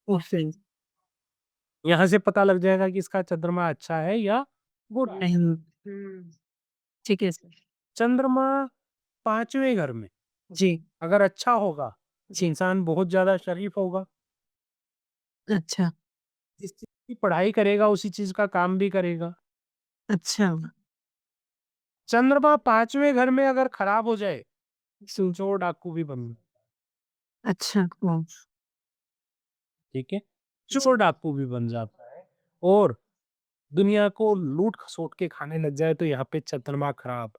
ओके। यहाँ से पता लग जाएगा कि इसका चंद्रमा अच्छा है या बुरा है। नहीं, हुँ, ठीक है सर। चंद्रमा 5वें घर में जी, अगर अच्छा होगा, जी, इंसान बहुत ज़्यादा शरीफ होगा। अच्छा, जिस चीज़ की पढ़ाई करेगा उसी चीज़ का काम भी करेगा। अच्छा, चंद्रमा 5वें घर में अगर खराब हो जाए, सो चोर डाकू भी बन, अच्छा, ओह! ठीक है? जी, चोर डाकू भी बन जाता है और दुनिया को लूट-खसोट के खाने लग जाए तो यहाँ पे चंद्रमा खराब।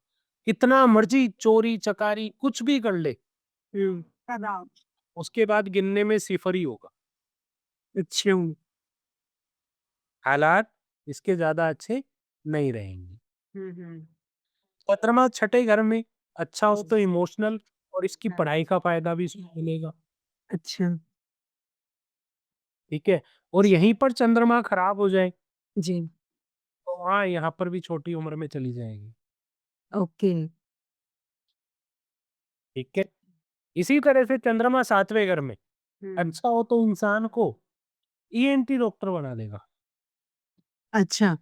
कितना मर्ज़ी चोरी-चकारी कुछ भी कर ले, हुँ, तनाव, उसके बाद गिनने में सिफ़र ही होगा। अच्छा, हालात इसके ज़्यादा अच्छे नहीं रहेंगे। हुँ, हुँ, चंद्रमा छठे घर में अच्छा हो तो इमोशनल और इसकी हाँ, पढ़ाई का फ़ायदा भी इसको मिलेगा, अच्छा, ठीक है? और यहीं पर चंद्रमा खराब हो जाए, जी, तो वहाँ यहाँ पर भी छोटी उम्र में चली जाएगी, ओके, ठीक है? इसी तरह से चंद्रमा 7वें घर में हुँ, अच्छा हो तो इंसान को ईएनटी डॉक्टर बना देगा, अच्छा,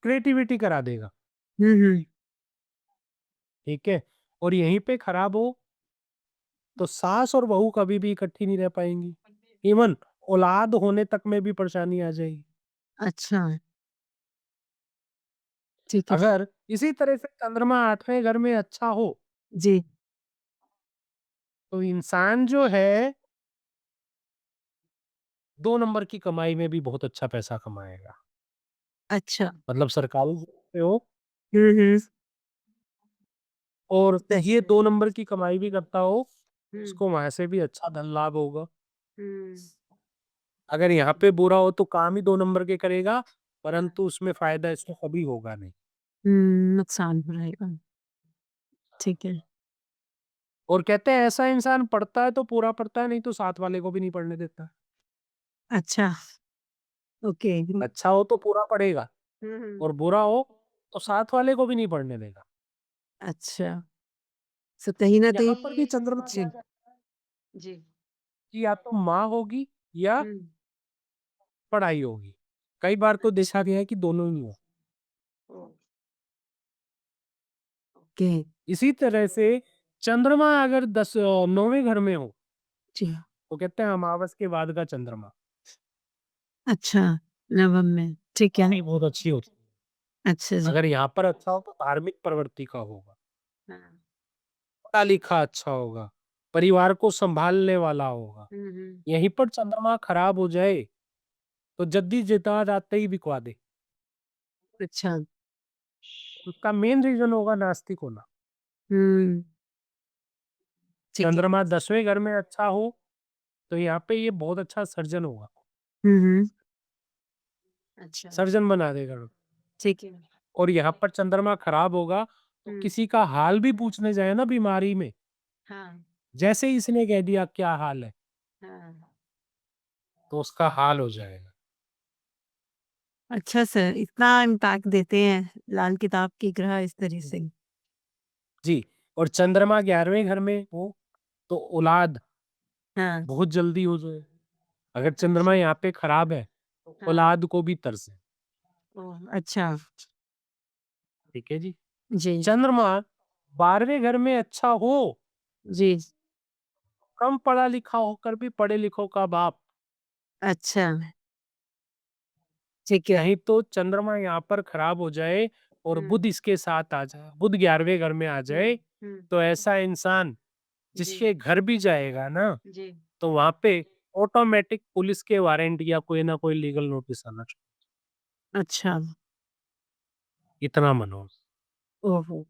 क्रिएटिविटी करा देगा, हुँ, हुँ, ठीक है? और यहीं पे खराब हो तो सास और बहू कभी भी इकट्ठी नहीं रह पाएँगी। इवन औलाद होने तक में भी परेशानी आ जाएगी। अच्छा, ठीक है, अगर इसी तरह से चंद्रमा 8वें घर में अच्छा हो, जी, तो इंसान जो है 2 नंबर की कमाई में भी बहुत अच्छा पैसा कमाएगा। अच्छा, मतलब सरकारी जॉब पे हो हुँ, हुँ, और सही ये है, 2 नंबर की कमाई भी करता हो, हुँ, उसको वहाँ से भी अच्छा धन लाभ होगा। हुँ, अगर यहाँ पे बुरा हो तो काम ही 2 नंबर के करेगा, परंतु उसमें फ़ायदा इसको कभी होगा नहीं। नुकसान हो रहेगा, ठीक है, और कहते हैं ऐसा इंसान पढ़ता है तो पूरा पढ़ता है, नहीं तो साथ वाले को भी नहीं पढ़ने देता। अच्छा, ओके, अच्छा हो तो पूरा पढ़ेगा हुँ, हुँ, और बुरा हो तो साथ वाले को भी नहीं पढ़ने देगा। अच्छा, सो कहीं न यहाँ पर भी कहीं चंद्रमा जी, क्या कहता है जी, कि या तो माँ होगी या हुँ, पढ़ाई होगी। कई बार तो देखा अच्छा, गया है कि दोनों ही हो। ओह! ओके, इसी तरह से चंद्रमा अगर 9वें घर में हो, जी, तो कहते हैं अमावस के बाद का चंद्रमा अच्छा, नवम में, ठीक है, पढ़ाई बहुत अच्छी होती है। अच्छा जी, अगर यहाँ पर अच्छा हो तो धार्मिक प्रवृत्ति का होगा, हाँ, पढ़ा-लिखा अच्छा होगा, परिवार को सँभालने वाला होगा। हुँ, हुँ, यहीं पर चंद्रमा खराब हो जाए, तो जद्दी जिताज आते ही बिकवा दे। अच्छा, उसका मेन रीज़न होगा नास्तिक होना। हुँ, ठीक है, चंद्रमा 10वें घर में अच्छा हो, तो यहाँ पे ये बहुत अच्छा सर्जन होगा, हुँ, हुँ, अच्छा, सर्जन बना देगा। ठीक है, और यहाँ पर चंद्रमा खराब होगा, तो हुँ, किसी का हाल भी पूछने जाए ना बीमारी में, हाँ, जैसे ही इसने कह दिया क्या हाल है, हाँ, तो उसका हाल हो जाएगा। अच्छा सर, इतना इम्पैक्ट देते हैं लाल किताब के ग्रह इस तरह से। जी। और चंद्रमा 11वें घर में हो तो औलाद हाँ। बहुत जल्दी हो जाए। अगर चंद्रमा यहाँ पे खराब है तो हाँ। औलाद को भी तरस है। अच्छा। ठीक है जी। जी। चंद्रमा 12वें घर में अच्छा हो, जी। कम पढ़ा लिखा होकर भी पढ़े लिखों का बाप, अच्छा। ठीक है। कहीं तो चंद्रमा यहाँ पर खराब हो जाए और हम्म। बुध इसके साथ आ जाए, बुध 11वें घर में आ जाए, तो ऐसा इंसान जी। जिसके घर भी जाएगा ना, जी। तो वहां पे ऑटोमेटिक पुलिस के वारंट या कोई ना कोई लीगल नोटिस आना चाहिए। अच्छा। इतना मनोज, ओहो।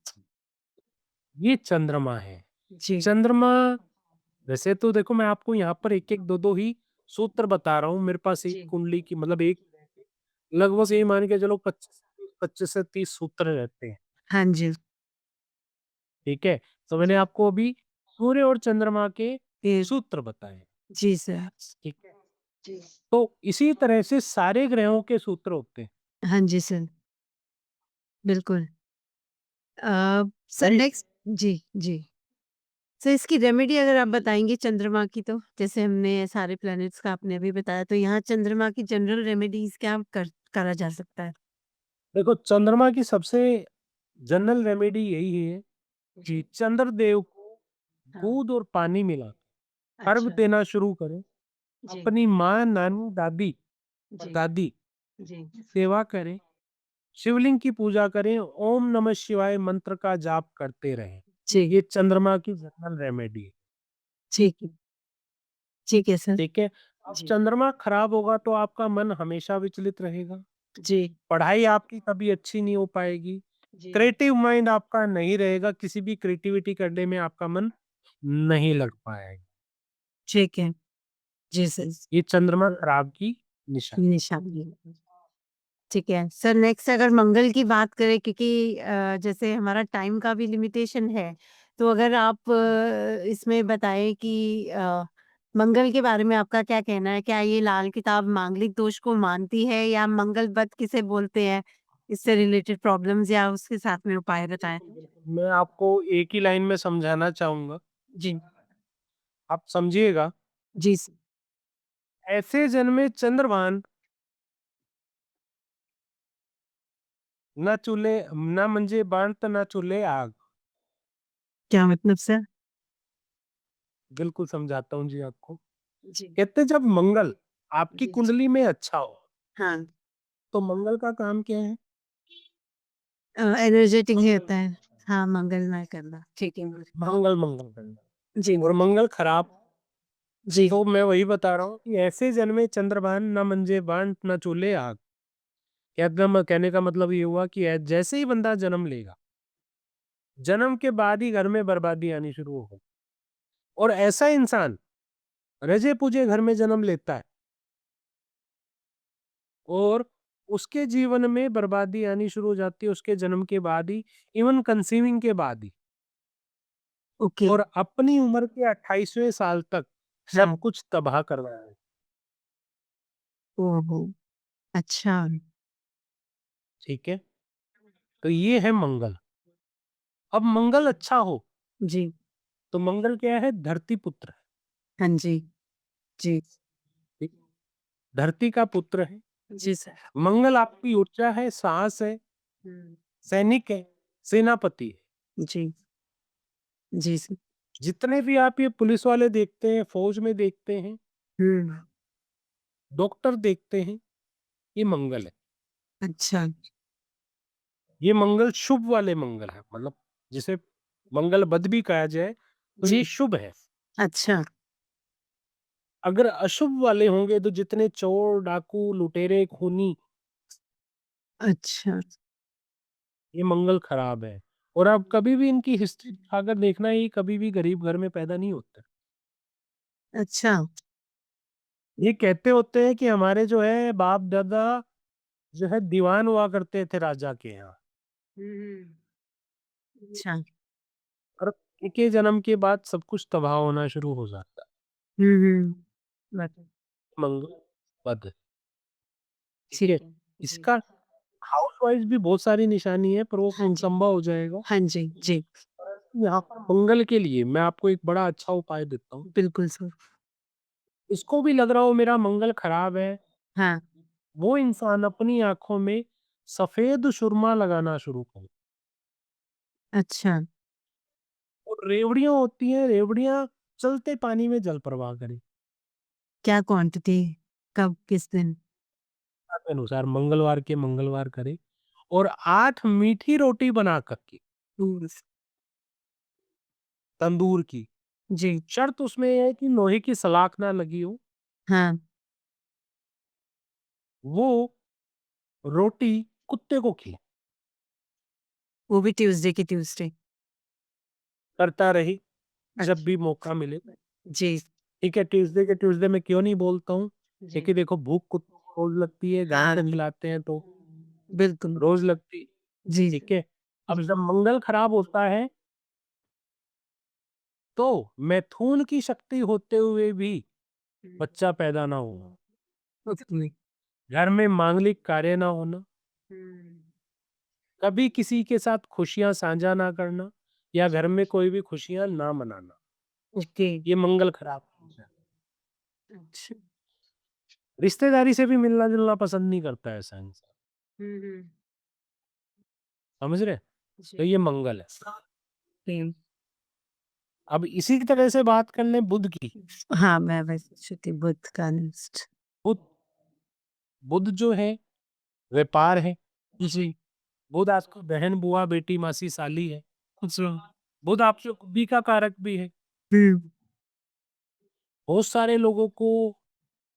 ये चंद्रमा है। जी। चंद्रमा, वैसे तो देखो मैं आपको यहाँ पर एक एक दो दो ही सूत्र बता रहा हूँ। मेरे पास एक जी। कुंडली की मतलब एक लगभग ये मान के चलो 25 से 30 सूत्र रहते हैं। हाँ जी। ठीक है, तो मैंने जी। आपको अभी सूर्य और चंद्रमा के ये। सूत्र बताए। जी सर। ठीक है, जी। तो इसी तरह से सारे ग्रहों के सूत्र होते हैं। हाँ जी सर, बिल्कुल। Sir right. नेक्स्ट। जी। जी। सर इसकी रेमेडी अगर आप बताएंगे चंद्रमा की, तो जैसे हमने सारे प्लैनेट्स का आपने अभी बताया, तो यहाँ चंद्रमा की जनरल रेमेडीज क्या करा जा सकता है? देखो चंद्रमा की सबसे जनरल रेमेडी यही है कि जी। चंद्रदेव को हाँ। दूध और पानी मिला अर्घ अच्छा। देना शुरू करें। जी। अपनी माँ, नानी, दादी और जी। दादी जी। सेवा करें। शिवलिंग की पूजा करें। ओम नमः शिवाय मंत्र का जाप करते रहें। जी। ये चंद्रमा की जनरल रेमेडी है। ठीक है। ठीक है सर। ठीक है, अब जी। चंद्रमा खराब होगा तो आपका मन हमेशा विचलित रहेगा। जी। पढ़ाई आपकी कभी अच्छी नहीं हो पाएगी। जी। क्रिएटिव माइंड आपका नहीं रहेगा। किसी भी क्रिएटिविटी करने में आपका मन नहीं लग पाएगा। ठीक है। जी सर। ये चंद्रमा खराब की निशानी। निशानी। ठीक है सर, नेक्स्ट अगर मंगल की बात करें, क्योंकि जैसे हमारा टाइम का भी लिमिटेशन है, तो अगर आप इसमें बताएं कि मंगल के बारे में आपका क्या कहना है? क्या ये लाल किताब मांगलिक दोष को मानती है, या मंगल बद किसे बोलते हैं, इससे रिलेटेड प्रॉब्लम्स या उसके साथ में उपाय बताएं? मैं आपको एक ही लाइन में समझाना चाहूंगा, जी। आप समझिएगा। जी। ऐसे जन्मे चंद्रभान, ना चूल्हे ना मंजे बाण त ना चूल्हे आग। क्या मतलब सर? बिल्कुल समझाता हूँ जी आपको। जी। कहते जब मंगल आपकी जी। कुंडली में अच्छा हो, हाँ। तो मंगल का काम क्या है? एनर्जेटिक ही होता है। हाँ, मंगलमय करना। ठीक है। मंगल मंगल करना। जी। और मंगल खराब, जी। तो मैं वही बता रहा हूँ कि ऐसे जन्मे चंद्रभान, ना मंजे बाण ना चूल्हे आग। एकदम कहने का मतलब ये हुआ कि जैसे ही बंदा जन्म लेगा, जन्म के बाद ही घर में बर्बादी आनी शुरू हो। और ऐसा इंसान रजे पूजे घर में जन्म लेता है और उसके जीवन में बर्बादी आनी शुरू हो जाती है उसके जन्म के बाद ही, इवन कंसीविंग के बाद ही। ओके। और अपनी उम्र के 28वें साल तक सब हाँ। कुछ तबाह कर रहा है। ओहो! अच्छा। ठीक है, तो ये है मंगल। अब मंगल अच्छा हो जी। तो मंगल क्या है? धरती पुत्र है। हाँ जी। जी। ठीक? धरती का पुत्र है। जी सर। मंगल आपकी ऊर्जा है, साहस है, हुँ। सैनिक है, सेनापति है। जी। जी सर। जितने भी आप ये पुलिस वाले देखते हैं, फौज में देखते हैं, हुँ। डॉक्टर देखते हैं, ये मंगल है। अच्छा। ये मंगल शुभ वाले मंगल है, मतलब जिसे मंगल बद भी कहा जाए तो ये जी। शुभ है। अच्छा। अगर अशुभ वाले होंगे तो जितने चोर, डाकू, लुटेरे, खूनी, अच्छा। ये मंगल खराब है। और आप कभी भी इनकी हिस्ट्री अगर देखना, ये कभी भी गरीब घर में पैदा नहीं होते। अच्छा। ये कहते होते हैं कि हमारे जो है बाप दादा जो है दीवान हुआ करते थे राजा के यहाँ। हुँ। अच्छा। और इनके जन्म के बाद सब कुछ तबाह होना शुरू हो जाता है। हुँ, हुँ। बट मंगल बद। ठीक ठीक है, है। इसका हाउस-वाइज़ भी बहुत सारी निशानी है, पर वो हाँ जी। मनसंबा हो जाएगा। हाँ जी, जी। यहाँ पर मंगल के लिए मैं आपको एक बड़ा अच्छा उपाय देता हूँ। बिल्कुल सर। इसको भी लग रहा हो मेरा मंगल खराब है, हाँ, वो इंसान अपनी आँखों में सफ़ेद सुरमा लगाना शुरू करे। अच्छा। और रेवड़ियाँ होती हैं, रेवड़ियाँ चलते पानी में जल प्रवाह करें। क्या क्वांटिटी? कब, किस दिन? के अनुसार मंगलवार के मंगलवार करें और 8 मीठी रोटी बना कर के हुँ, तंदूर की। जी। शर्त उसमें ये है कि लोहे की सलाख ना लगी हो। हाँ, वो रोटी कुत्ते को खिलाएँ। वो भी ट्यूसडे की ट्यूसडे। करता रही जब अच्छा। भी मौका मिले। जी, ठीक है, ट्यूसडे के ट्यूसडे मैं क्यों नहीं बोलता हूँ? जी। क्योंकि देखो भूख कुत्तों को रोज़ लगती है, गाय हाँ, को खिलाते हैं तो बिल्कुल। रोज़ लगती है, जी, ठीक है? अब जी। जब मंगल खराब होता है, तो मैथुन की शक्ति होते हुए भी बच्चा पैदा ना होना, ओके। घर में मांगलिक कार्य ना होना, हुँ। कभी किसी के साथ खुशियाँ साझा ना करना या घर में कोई भी खुशियाँ ना मनाना, ओके। ये मंगल खराब है। अच्छा। रिश्तेदारी से भी मिलना-जुलना पसंद नहीं करता है ऐसा इंसान, हुँ, हुँ। समझ रहे हैं? तो जी। ये मंगल है। सेम। अब इसी तरह से बात कर लें बुध की। हाँ, मैं वैसे श्रुति बुद्ध का नेक्स्ट। बुध बुध जो है व्यापार है। जी। बुध आपकी बहन, बुआ, बेटी, मासी, साली है। अच्छा। बुध आपकी बुद्धि का कारक भी है। हुँ। बहुत सारे लोगों को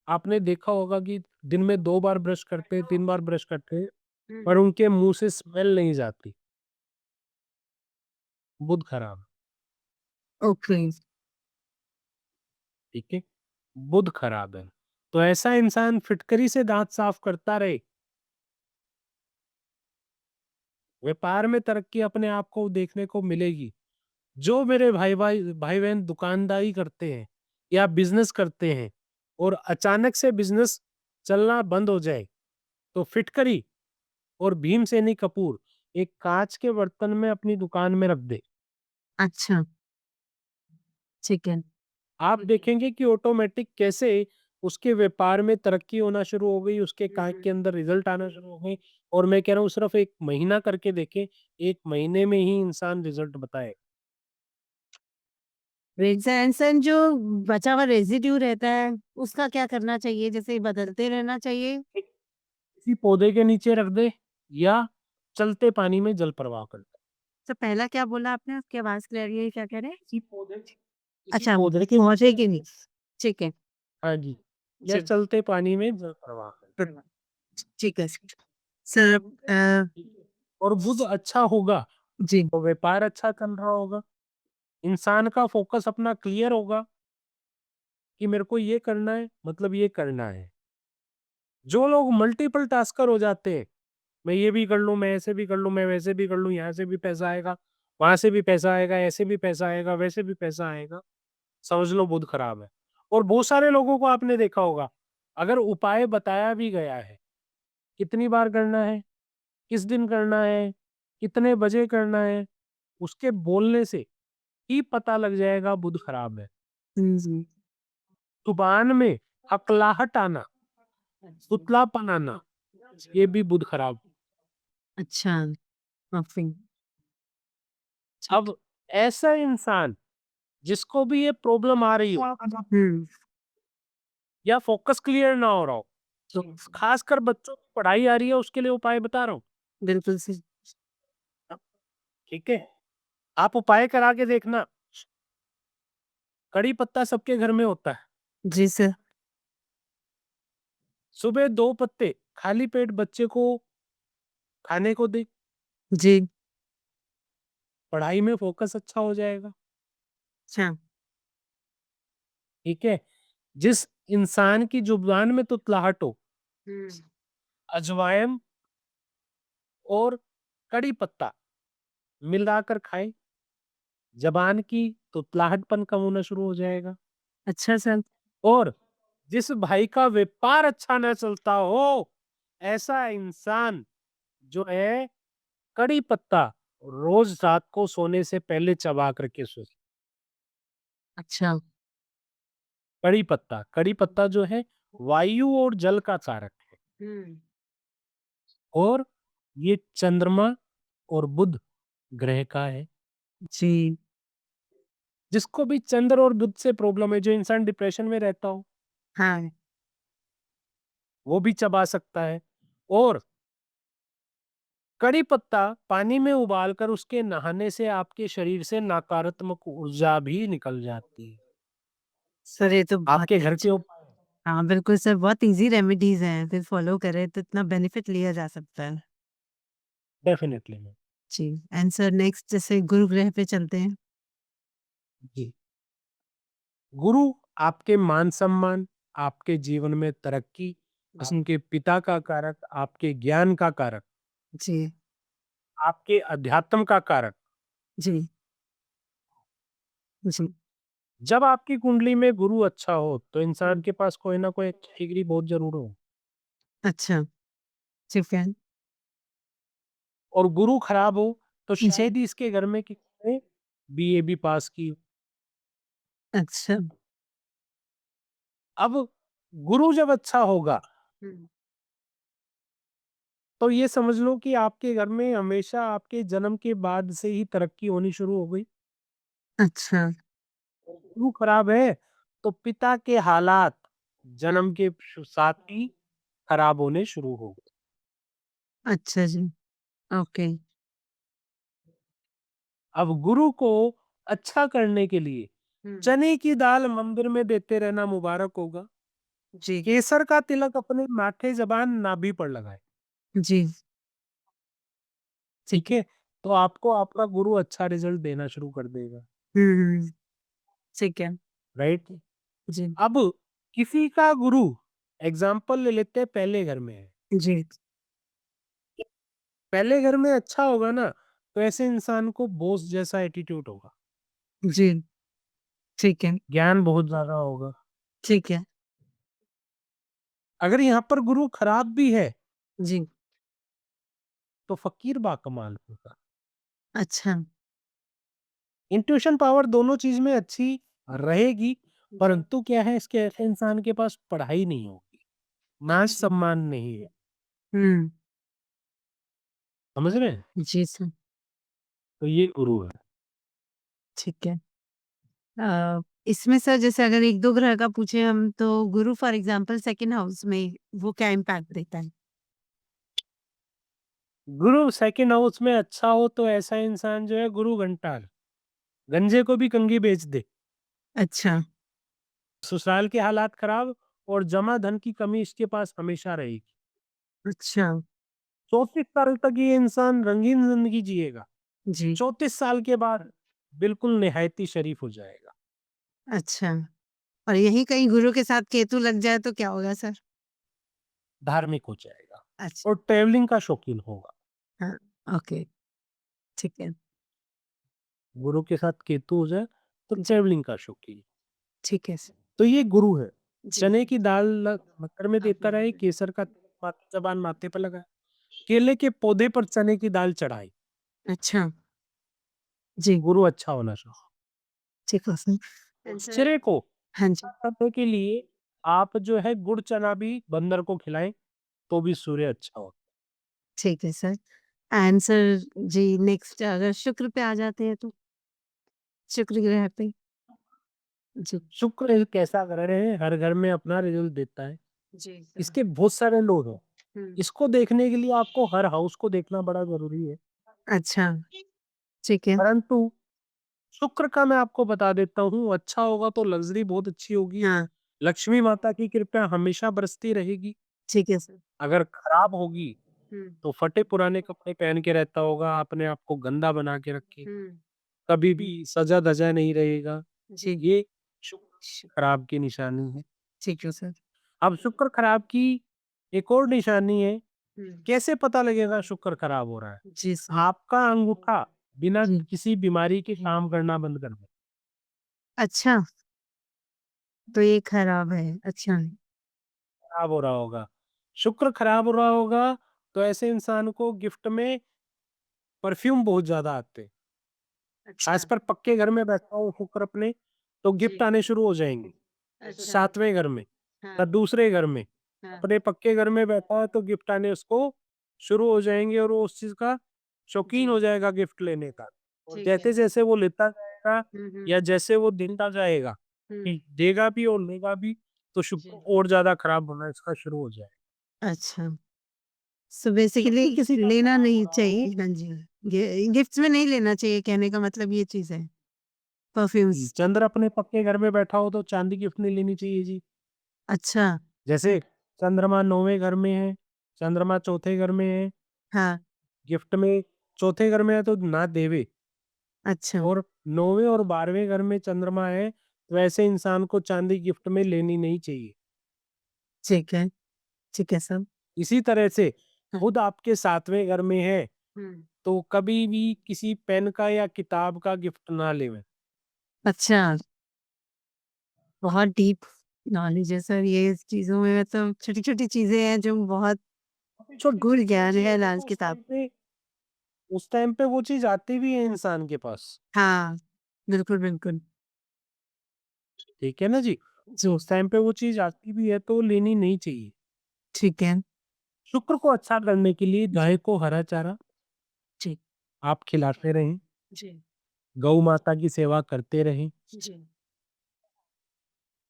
आपने देखा होगा कि दिन में 2 बार ब्रश करते हैं, 3 बार ब्रश करते हैं, हुँ, पर हुँ। उनके मुँह से स्मेल नहीं जाती। बुध खराब है, ओके। ठीक है? बुध खराब है। तो ऐसा इंसान फिटकरी से दाँत साफ करता रहे, व्यापार में तरक्की अपने आप को देखने को मिलेगी। जो मेरे भाई-बहन दुकानदारी करते हैं या बिज़नेस करते हैं और अचानक से बिज़नेस चलना बंद हो जाए, तो फिटकरी और भीमसेनी कपूर एक काँच के बर्तन में अपनी दुकान में रख दे। अच्छा, चिकन। आप देखेंगे कि ऑटोमेटिक कैसे उसके व्यापार में तरक्की होना शुरू हो गई, उसके हुँ, काम हुँ। के अंदर रिज़ल्ट आना शुरू हो गए और मैं कह रहा हूँ सिर्फ़ 1 महीना करके देखें, 1 महीने में ही इंसान रिज़ल्ट बताए। रेज़ैंसन जो बचा हुआ रेज़िड्यू रहता है, उसका क्या करना चाहिए? जैसे बदलते रहना चाहिए? किसी पौधे के नीचे रख दे या चलते पानी में जल प्रवाह कर दे। तो पहला क्या बोला आपने? आपकी आवाज़ क्लियर नहीं है, क्या कह रहे हैं? किसी अच्छा, पौधे के पहुँचे कि नहीं? ठीक है। हाँ जी, या जी। चलते पानी में जल प्रवाह कर धन्यवाद। ठीक है सर। दे। और बुध अच्छा होगा, जी। तो व्यापार अच्छा चल रहा होगा, इंसान का फ़ोकस अपना क्लियर होगा कि मेरे को ये करना है, मतलब ये करना है। जो लोग मल्टीपल टास्कर हो जाते हैं, मैं ये भी कर लूँ, मैं ऐसे भी कर लूँ, मैं वैसे भी कर लूँ, यहाँ से भी पैसा आएगा, वहाँ से भी पैसा आएगा, ऐसे भी पैसा आएगा, वैसे भी पैसा आएगा, समझ लो बुध खराब है। और बहुत सारे लोगों को आपने देखा होगा, अगर उपाय बताया भी गया है, कितनी बार करना है, किस दिन करना है, कितने बजे करना है, उसके बोलने से ही पता लग जाएगा बुध खराब है। जी। ज़ुबान में हकलाहट आना, तुतलापन आना, ये भी बुध खराब। अच्छा, मफ़िन। ठीक अब ऐसा इंसान जिसको भी ये प्रॉब्लम आ रही हो है। हुँ। या फ़ोकस क्लियर ना हो रहा हो, तो खासकर बच्चों की पढ़ाई आ रही है उसके लिए उपाय बता रहा हूँ, बिल्कुल सही। ठीक है? आप उपाय करा के देखना, कड़ी पत्ता सबके घर में होता है। जी सर। सुबह 2 पत्ते खाली पेट बच्चे को खाने को दें, जी। पढ़ाई में फ़ोकस अच्छा हो जाएगा, अच्छा। ठीक है? जिस इंसान की ज़ुबान में तुतलाहट हो, हुँ। अजवाइन और कड़ी पत्ता मिलाकर खाए, ज़ुबान की तुतलाहटपन कम होना शुरू हो जाएगा। अच्छा सर। और जिस भाई का व्यापार अच्छा ना चलता हो, ऐसा इंसान जो है कड़ी पत्ता रोज रात को सोने से पहले चबा करके सो। अच्छा। कड़ी पत्ता जो है वायु और जल का कारक है, हम्म। और ये चंद्रमा और बुध ग्रह का है। जी। जिसको भी चंद्र और बुध से प्रॉब्लम है, जो इंसान डिप्रेशन में रहता हो, हाँ। वो भी चबा सकता है। और कड़ी पत्ता पानी में उबालकर उसके नहाने से आपके शरीर से नकारात्मक ऊर्जा भी निकल जाती है। सर ये तो बहुत आपके ही घर के अच्छा। उपाय हाँ बिल्कुल सर, बहुत इजी रेमेडीज हैं, फिर फॉलो करें तो इतना बेनिफिट लिया जा सकता है। डेफिनेटली में। जी। एंड सर नेक्स्ट जैसे गुरु ग्रह पे चलते हैं। जी, गुरु आपके मान सम्मान, आपके जीवन में तरक्की, उनके पिता का कारक, आपके ज्ञान का कारक, जी। आपके अध्यात्म का कारक। जी। जी। जब आपकी कुंडली में गुरु अच्छा हो तो इंसान के पास कोई ना कोई डिग्री बहुत जरूर हो। अच्छा। ठीक है। और गुरु खराब हो तो जी। शायद ही इसके घर में किसी ने बीए भी पास की हो। अच्छा। अब गुरु जब अच्छा होगा तो ये समझ लो कि आपके घर में हमेशा आपके जन्म के बाद से ही तरक्की होनी शुरू हो गई। अच्छा। गुरु खराब है तो पिता के हालात जन्म के साथ ही खराब होने शुरू हो गए। अच्छा जी। ओके। अब गुरु को अच्छा करने के लिए चने की दाल मंदिर में देते रहना मुबारक होगा। जी। केसर का तिलक अपने माथे जबान नाभि पर लगाए। जी। ठीक ठीक है। है, तो आपको आपका गुरु अच्छा रिजल्ट देना शुरू कर देगा। हम्म। ठीक है। राइट। जी। अब किसी का गुरु एग्जाम्पल ले लेते हैं, पहले घर में है, जी। पहले घर में अच्छा होगा ना, तो ऐसे इंसान को बॉस जैसा एटीट्यूड होगा, जी। ठीक है। ज्ञान बहुत ज्यादा होगा। ठीक है। अगर यहाँ पर गुरु खराब भी है जी। तो फकीर बाकमाल होगा। अच्छा। इंट्यूशन पावर दोनों चीज में अच्छी रहेगी, परंतु क्या है, इसके ऐसे इंसान के पास पढ़ाई नहीं होगी, मान सम्मान नहीं है। हम्म। समझ रहे हैं? जी सर। तो ये गुरु है। ठीक है। इसमें सर जैसे अगर एक दो ग्रह का पूछे हम, तो गुरु फॉर एग्जांपल सेकंड हाउस में वो क्या इम्पैक्ट देता है? गुरु सेकंड हाउस में अच्छा हो तो ऐसा इंसान जो है गुरु घंटाल, गंजे को भी कंघी बेच दे। अच्छा। ससुराल के हालात खराब और जमा धन की कमी इसके पास हमेशा रहेगी। अच्छा। 34 साल तक ये इंसान रंगीन जिंदगी जिएगा। जी। 34 साल के बाद बिल्कुल निहायती शरीफ हो जाएगा। अच्छा। और यही कहीं गुरु के साथ केतु लग जाए तो क्या होगा सर? धार्मिक हो जाएगा अच्छा। और ट्रेवलिंग का शौकीन होगा। हाँ। ओके। ठीक है। गुरु के साथ केतु हो जाए तो जी। ट्रेवलिंग का शौकीन। ठीक है सर। तो ये गुरु है। जी। चने की दाल मकर में देता रहे, केसर का जबान माथे पर लगाए, केले के पौधे पर चने की दाल चढ़ाई। अच्छा। जी। गुरु अच्छा होना चाहिए। ठीक है सर। सर। चिरे को हाँ जी। करने के लिए आप जो है गुड़ चना भी बंदर को खिलाएं तो भी सूर्य अच्छा हो। ठीक है सर। आंसर जी नेक्स्ट अगर शुक्र पे आ जाते हैं तो, शुक्र ग्रह पे। जी। शुक्र एक ऐसा ग्रह है, हर घर में अपना रिजल्ट देता है। जी सर। इसके बहुत सारे लोग हैं। हम्म। इसको देखने के लिए आपको हर हाउस को देखना बड़ा जरूरी है। अच्छा। ठीक है। परंतु शुक्र का मैं आपको बता देता हूँ, अच्छा होगा तो लग्जरी बहुत अच्छी होगी, हाँ। लक्ष्मी माता की कृपा हमेशा बरसती रहेगी। ठीक है सर। अगर खराब होगी हम्म। तो फटे पुराने कपड़े पहन के रहता होगा, अपने आप को गंदा बना के रखे, हम्म। कभी भी सजा धजा नहीं रहेगा। जी। ये शुक्र खराब की निशानी है। ठीक है सर। अब शुक्र खराब की एक और निशानी है। हम्म। कैसे पता लगेगा शुक्र खराब हो रहा है? जी सर। आपका अंगूठा बिना जी। किसी बीमारी के काम करना बंद कर दे। अच्छा, तो ये खराब है। अच्छा। खराब हो रहा होगा। शुक्र खराब हो रहा होगा तो ऐसे इंसान को गिफ्ट में परफ्यूम बहुत ज्यादा आते हैं। अच्छा। खास पर पक्के घर में बैठा हो शुक्र अपने, तो गिफ्ट जी। आने शुरू हो जाएंगे। अच्छा। सातवें घर में या हाँ। दूसरे घर में हाँ। अपने पक्के घर में बैठा है तो गिफ्ट आने उसको शुरू हो जाएंगे और वो उस चीज का जी। शौकीन हो जाएगा गिफ्ट लेने का। और ठीक है। जैसे जैसे वो लेता जाएगा या हम्म। जैसे वो गिनता जाएगा कि देगा भी और लेगा भी, तो शुक्र जी। और ज्यादा खराब होना इसका शुरू हो जाएगा। अच्छा। सो बेसिकली शुक्र किसी जिसका लेना खराब हो नहीं रहा चाहिए। हो, हाँ जी। गिफ्ट्स में नहीं लेना चाहिए, कहने का मतलब ये चीज है। परफ्यूम्स। चंद्र अपने पक्के घर में बैठा हो तो चांदी गिफ्ट नहीं लेनी चाहिए जी। अच्छा। जैसे चंद्रमा 9वें घर में है, चंद्रमा चौथे घर में है, हाँ। गिफ्ट में चौथे घर में है तो ना देवे। अच्छा। और 9वें और 12वें घर में चंद्रमा है तो ऐसे इंसान को चांदी गिफ्ट में लेनी नहीं चाहिए। ठीक है। ठीक है सब। इसी तरह से हाँ। खुद आपके 7वें घर में है हम्म। तो कभी भी किसी पेन का या किताब का गिफ्ट ना लेवें। अच्छा। बहुत डीप नॉलेज है सर ये चीजों में, मतलब छोटी छोटी चीजें हैं जो बहुत छोटी-छोटी गुड़ चीज़ें ज्ञान भी है है लाल देखो किताब। उस टाइम पे वो चीज़ आती भी है इंसान के पास। हाँ। बिल्कुल बिल्कुल। ठीक है ना जी? जो। उस टाइम पे वो चीज़ आती भी है तो लेनी नहीं चाहिए। ठीक है। शुक्र को अच्छा करने के लिए गाय को हरा चारा जी। आप खिलाते रहें, जी। गौ माता की सेवा करते रहें। जी।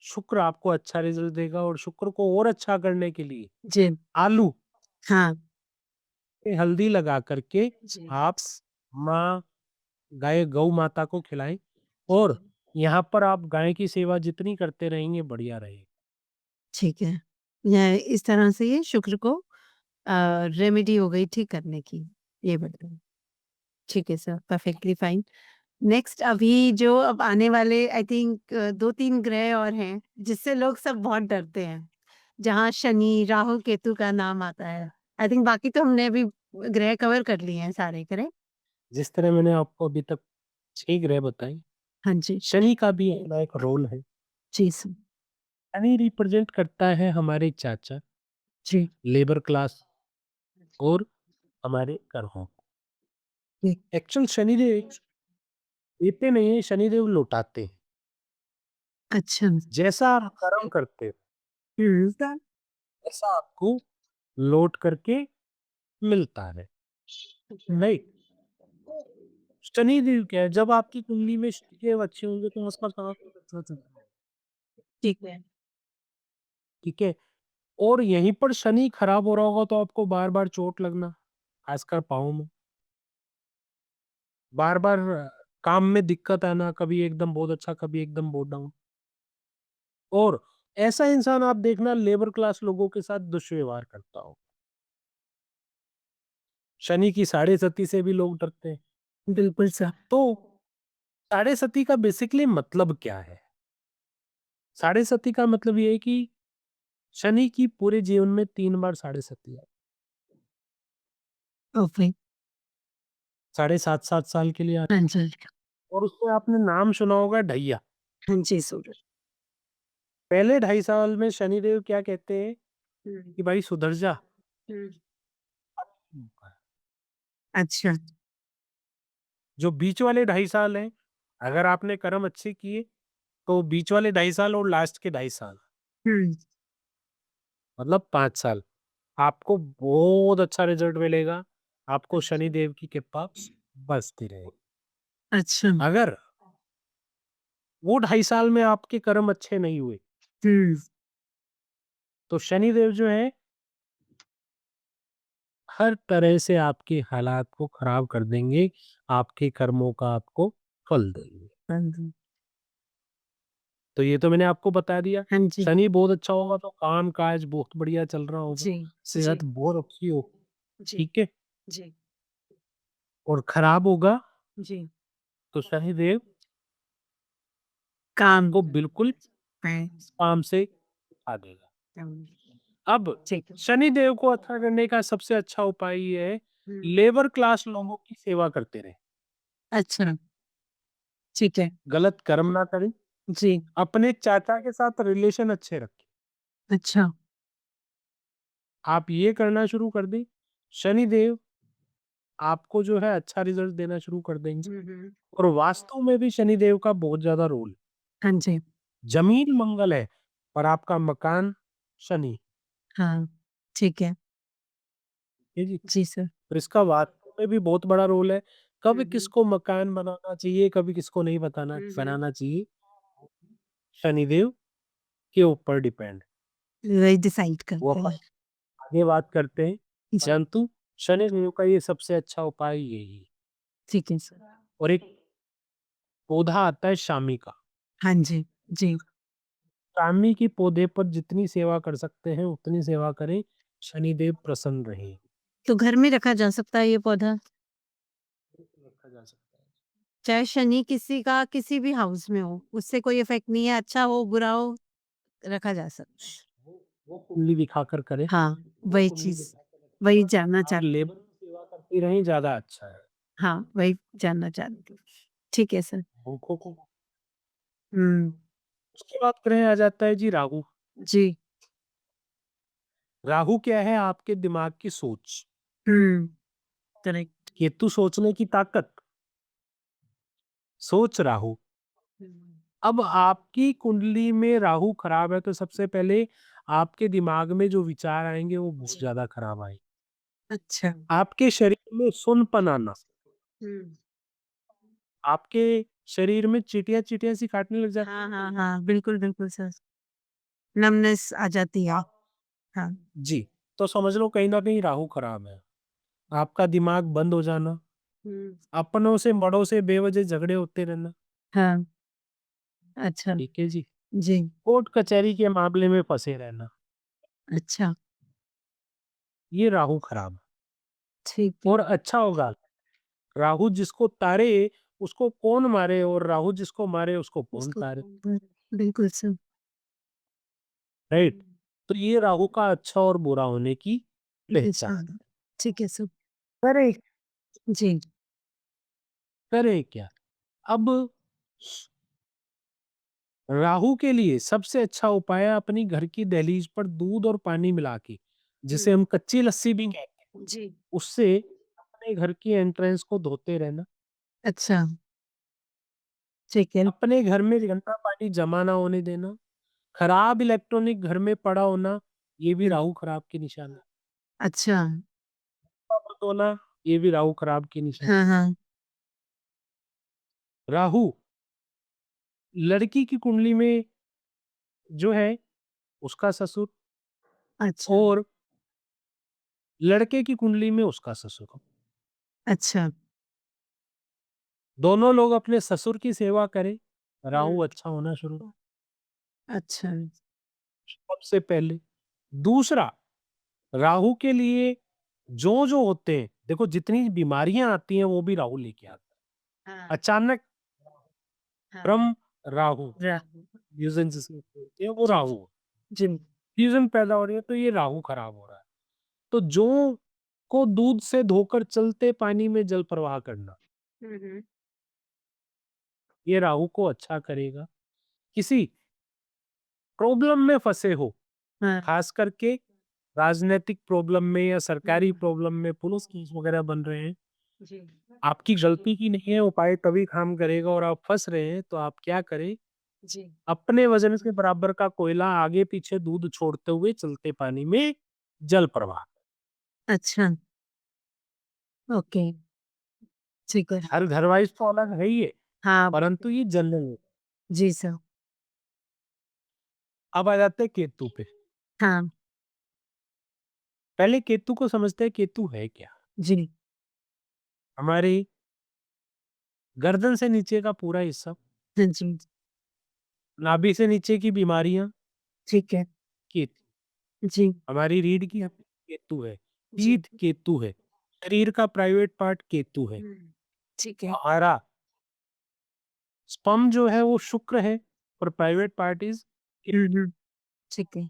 शुक्र आपको अच्छा रिज़ल्ट देगा और शुक्र को और अच्छा करने के लिए जी। आलू हाँ। पे हल्दी लगा करके जी। आप माँ गाय गौ माता को खिलाएँ और यहाँ पर आप गाय की सेवा जितनी करते रहेंगे बढ़िया रहेगा। ठीक है। या इस तरह से ये शुक्र को रेमेडी हो गई ठीक करने की, ये बताइए। ठीक है सर, परफेक्टली फाइन। नेक्स्ट अभी जो अब आने वाले आई थिंक 2-3 ग्रह और हैं, जिससे लोग सब बहुत डरते हैं। जहाँ शनि, राहु, केतु का नाम आता है। आई थिंक बाकी तो हमने अभी ग्रह कवर कर लिए हैं सारे, करेक्ट? जिस तरह मैंने आपको अभी तक 6 ग्रह बताए, हाँ जी। शनि का भी अपना एक रोल है। जी सर। शनि रिप्रेजेंट करता है हमारे चाचा, जी। लेबर क्लास और हमारे कर्मों को। जी। एक्चुअल शनिदेव देते नहीं है, शनिदेव लौटाते हैं। अच्छा। जैसा आप कर्म करते हो, हुँ। वैसा आपको लौट करके मिलता है। नहीं, शनिदेव क्या है, जब आपकी कुंडली में शनिदेव अच्छे होंगे तो आस-पास आपको अच्छा चलता है। ठीक है। ठीक है? और यहीं पर शनि खराब हो रहा होगा तो आपको बार-बार चोट लगना, खासकर पाँव में। बार-बार काम में दिक्कत आना, कभी एकदम बहुत अच्छा, कभी एकदम बहुत डाउन। और ऐसा इंसान आप देखना लेबर क्लास लोगों के साथ दुष्व्यवहार करता हो। शनि की साढ़े सती से भी लोग डरते हैं। बिल्कुल सर। तो साढ़े सती का बेसिकली मतलब क्या है? साढ़े सती का मतलब ये है कि शनि की पूरे जीवन में 3 बार साढ़े सती आई। ओके। साढ़े 7-7 साल के लिए आई हाँ जी। और उसमें आपने नाम सुना होगा ढैया। हाँ जी सूरज। पहले 2.5 साल में शनिदेव क्या कहते हैं हुँ। कि भाई सुधर जा। हुँ। अच्छा। जो बीच वाले 2.5 साल हैं, अगर आपने कर्म अच्छे किए तो बीच वाले 2.5 साल और लास्ट के 2.5 साल हुँ। मतलब 5 साल आपको बहुत अच्छा रिजल्ट मिलेगा। आपको अच्छा। शनिदेव की कृपा बरसती रहेगी। अच्छा। अगर वो 2.5 साल में आपके कर्म अच्छे नहीं हुए, हुँ। तो शनिदेव जो है हर तरह से आपके हालात को खराब कर देंगे, आपके कर्मों का आपको फल देंगे। हाँ जी। तो ये तो मैंने आपको बता दिया। हाँ जी। शनि बहुत अच्छा होगा तो काम-काज बहुत बढ़िया चल रहा होगा, जी। सेहत जी। बहुत अच्छी होगी, जी। ठीक है? जी। और खराब होगा जी। तो शनिदेव काम। आपको बिल्कुल है। काम से उठा देगा। हुँ। अब ठीक है। शनिदेव को अच्छा करने का सबसे अच्छा उपाय ये है, हुँ। लेबर क्लास लोगों की सेवा करते रहें। अच्छा। ठीक है। गलत कर्म ना करें, जी। अपने चाचा के साथ रिलेशन अच्छे रखें। अच्छा। आप ये करना शुरू कर दें, शनिदेव आपको जो है अच्छा रिज़ल्ट देना शुरू कर देंगे। और वास्तु में भी शनिदेव का बहुत ज़्यादा रोल है। हाँ जी। ज़मीन मंगल है, पर आपका मकान शनि, हाँ, ठीक है। है जी। जी सर। और इसका वास्तु में भी बहुत बड़ा रोल है। कब किसको मकान बनाना चाहिए, कभी किसको नहीं बनाना चाहिए, शनिदेव के ऊपर डिपेंड। वही डिसाइड वो करते अपन हैं। आगे बात करते हैं, जी, परंतु शनिदेव का ये सबसे अच्छा उपाय यही है। ठीक है सर। और एक पौधा आता है शामी का। हाँ जी, जी। शामी के पौधे पर जितनी सेवा कर सकते हैं उतनी सेवा करें, शनिदेव प्रसन्न रहें। तो घर में रखा जा सकता है ये पौधा? रखा जा सकता है। चाहे शनि किसी का किसी भी हाउस में हो, उससे कोई इफ़ेक्ट नहीं है, अच्छा हो, बुरा हो, रखा जा सकता है। वो कुंडली दिखाकर करें। हाँ, वो वही कुंडली चीज़, दिखाकर वही करें। जानना आप चाहती लेबर हूँ। की सेवा करती रहें, ज़्यादा अच्छा है। हाँ, वही जानना चाहती हूँ। ठीक है सर। भूखों को हुँ, उसके बाद ग्रह आ जाता है जी राहु। जी। राहु क्या है? आपके दिमाग की सोच। हुँ, करेक्ट। केतु सोचने की ताकत, सोच राहु। हुँ। अब आपकी कुंडली में राहु खराब है तो सबसे पहले आपके दिमाग में जो विचार आएँगे वो बहुत जी। ज़्यादा खराब आएँगे। अच्छा। आपके शरीर में सुन्नपन आना, हुँ। आपके शरीर में चींटियाँ-चींटियाँ सी काटने लग जाती हाँ, हैं। हाँ, हाँ, बिल्कुल, बिल्कुल सर। नमनेस आ जाती है। हाँ। जी, तो समझ लो कहीं न कहीं राहु खराब है। आपका दिमाग बंद हो जाना, हुँ। अपनों से बड़ों से बेवजह झगड़े होते रहना, हाँ, अच्छा। ठीक है जी। जी, कोर्ट कचहरी के मामले में फँसे रहना, अच्छा, ये राहु खराब है। ठीक है। और अच्छा होगा, राहु जिसको तारे उसको कौन मारे और राहु जिसको मारे उसको कौन उसको तारे, बिल्कुल सर। राइट? तो ये राहु का अच्छा और बुरा होने की पहचान। पहचान, ठीक है सर। करे जी। करे क्या? अब राहु के लिए सबसे अच्छा उपाय है अपनी घर की दहलीज पर दूध और पानी मिला के, जिसे हुँ। हम कच्ची लस्सी भी कहते हैं, जी। उससे अपने घर की एंट्रेंस को धोते रहना। अच्छा, ठीक है। अपने घर में गंदा पानी जमा ना होने देना। खराब इलेक्ट्रॉनिक घर में पड़ा होना, ये भी हुँ। राहु खराब की निशानी है। अच्छा, मत होना, ये भी राहु खराब की निशानी। हाँ, हाँ। राहु लड़की की कुंडली में जो है उसका ससुर, अच्छा, और लड़के की कुंडली में उसका ससुर। अच्छा। दोनों लोग अपने ससुर की सेवा करें, राहु हुँ। अच्छा होना शुरू अच्छा, सबसे पहले। दूसरा, राहु के लिए जो होते हैं, देखो जितनी बीमारियां आती हैं वो भी राहु लेके आता है। हाँ, अचानक हाँ। ब्रह्म राहु राहु, फ्यूजन जिसमें होती है वो जी, राहु, जी। फ्यूजन पैदा हो रही है तो ये राहु खराब हो रहा है। तो जौ को दूध से धोकर चलते पानी में जल प्रवाह करना, हुँ, हुँ। ये राहु को अच्छा करेगा। किसी प्रॉब्लम में फंसे हो, हाँ, खास करके राजनीतिक प्रॉब्लम में या सरकारी हुँ। प्रॉब्लम में, पुलिस केस वगैरह बन रहे हैं, जी, आपकी गलती की नहीं है, उपाय तभी काम करेगा और आप फंस रहे हैं तो आप क्या करें, जी। अपने वजन के बराबर का कोयला आगे पीछे दूध छोड़ते हुए चलते पानी में जल प्रवाह। अच्छा, ओके, ठीक है। हर घर वाइज तो अलग है ही है, हाँ, परंतु ये जनरल है। जी सर। अब आ जाते हैं केतु पे। हाँ, पहले केतु को समझते हैं, केतु है क्या? जी, हमारी गर्दन से नीचे का पूरा हिस्सा, हाँ जी, नाभि से नीचे की बीमारियां, ठीक है। केतु। जी, हमारी रीढ़ की हड्डी केतु है, जी। पीठ केतु है, शरीर का प्राइवेट पार्ट केतु है। हुँ, ठीक है। हमारा स्पर्म जो है वो शुक्र है और प्राइवेट पार्ट इज। हुँ, हुँ, ठीक है।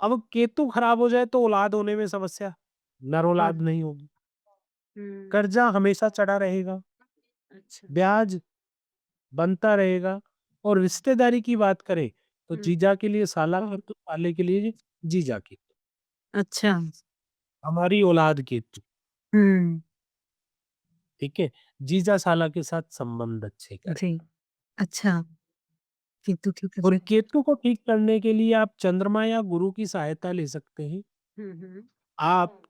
अब केतु खराब हो जाए तो औलाद होने में समस्या, नर हाँ, औलाद नहीं होगी, हुँ, कर्जा हमेशा चढ़ा रहेगा, अच्छा। ब्याज बनता रहेगा। और रिश्तेदारी की बात करें तो हुँ। जीजा के लिए साला और तो साले के लिए जीजा केतु, अच्छा। हमारी औलाद केतु, हुँ। ठीक है? जीजा साला के साथ संबंध अच्छे करें। जी। अच्छा, केतु ठीक है और फिर। केतु को ठीक करने के लिए आप चंद्रमा या गुरु की सहायता ले सकते हैं। हुँ, हुँ। आप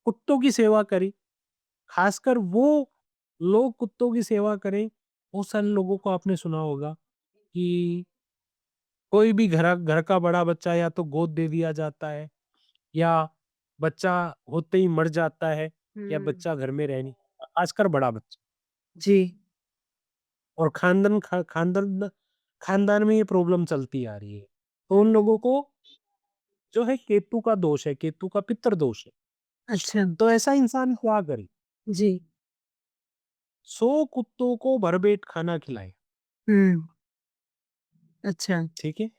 कुत्तों की सेवा करें, खासकर वो लोग कुत्तों की सेवा करें, बहुत सारे लोगों को आपने सुना होगा कि कोई भी घर का बड़ा बच्चा या तो गोद दे दिया जाता है या बच्चा होते ही मर जाता है या हुँ। बच्चा घर में रह नहीं, खासकर बड़ा बच्चा। जी। और खानदान में ये प्रॉब्लम चलती आ रही है। तो हुँ, उन हुँ। लोगों को जो है केतु का दोष है, केतु का पितृ दोष है। अच्छा। तो ऐसा इंसान क्या करे? जी। 100 कुत्तों को भरपेट खाना खिलाए, हुँ। अच्छा। ठीक है?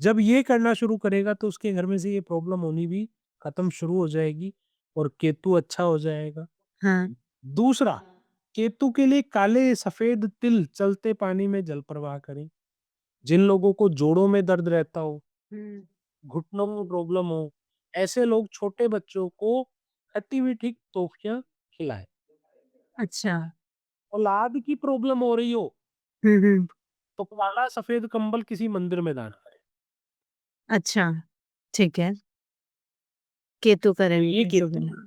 जब ये करना शुरू करेगा तो उसके घर में से ये प्रॉब्लम होनी भी खत्म शुरू हो जाएगी और केतु अच्छा हो जाएगा। हाँ। दूसरा, केतु के लिए काले सफेद तिल चलते पानी में जल प्रवाह करें। जिन लोगों को जोड़ों में दर्द रहता हो, हुँ। घुटनों में प्रॉब्लम हो, ऐसे लोग छोटे बच्चों को खट्टी मीठी टॉफियां खिलाएं। अच्छा। औलाद की प्रॉब्लम हो रही हो हुँ, हुँ। तो काला सफेद कंबल किसी मंदिर में दान करें। अच्छा, ठीक है। केतु का तो ये रेमेडी जो केतु बना,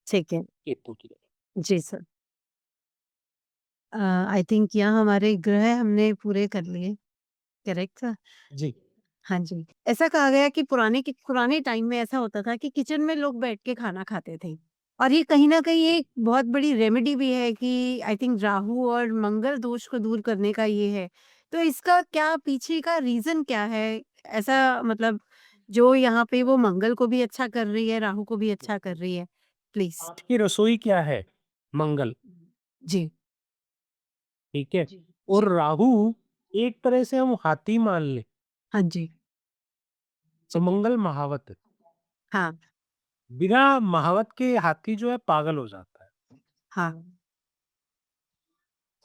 ठीक है। केतु की जी सर। आई थिंक यहाँ हमारे ग्रह हमने पूरे कर लिए, करेक्ट सर? जी। हाँ जी। ऐसा कहा गया कि पुराने टाइम में ऐसा होता था कि किचन में लोग बैठ के खाना खाते थे। और ये कहीं न कहीं एक बहुत बड़ी रेमेडी भी है कि आई थिंक राहु और मंगल दोष को दूर करने का ये है। तो इसका क्या पीछे का रीज़न क्या है? ऐसा मतलब जो यहाँ पे वो मंगल को भी अच्छा कर रही है, राहु को भी अच्छा कर रही है? प्लीज़। आपकी रसोई क्या है? मंगल, जी। ठीक है? और जी। राहु एक तरह से हम हाथी मान लें, हाँ जी। तो ठीक है। मंगल महावत है। हाँ, बिना महावत के हाथी जो है पागल हो जाता है। हाँ।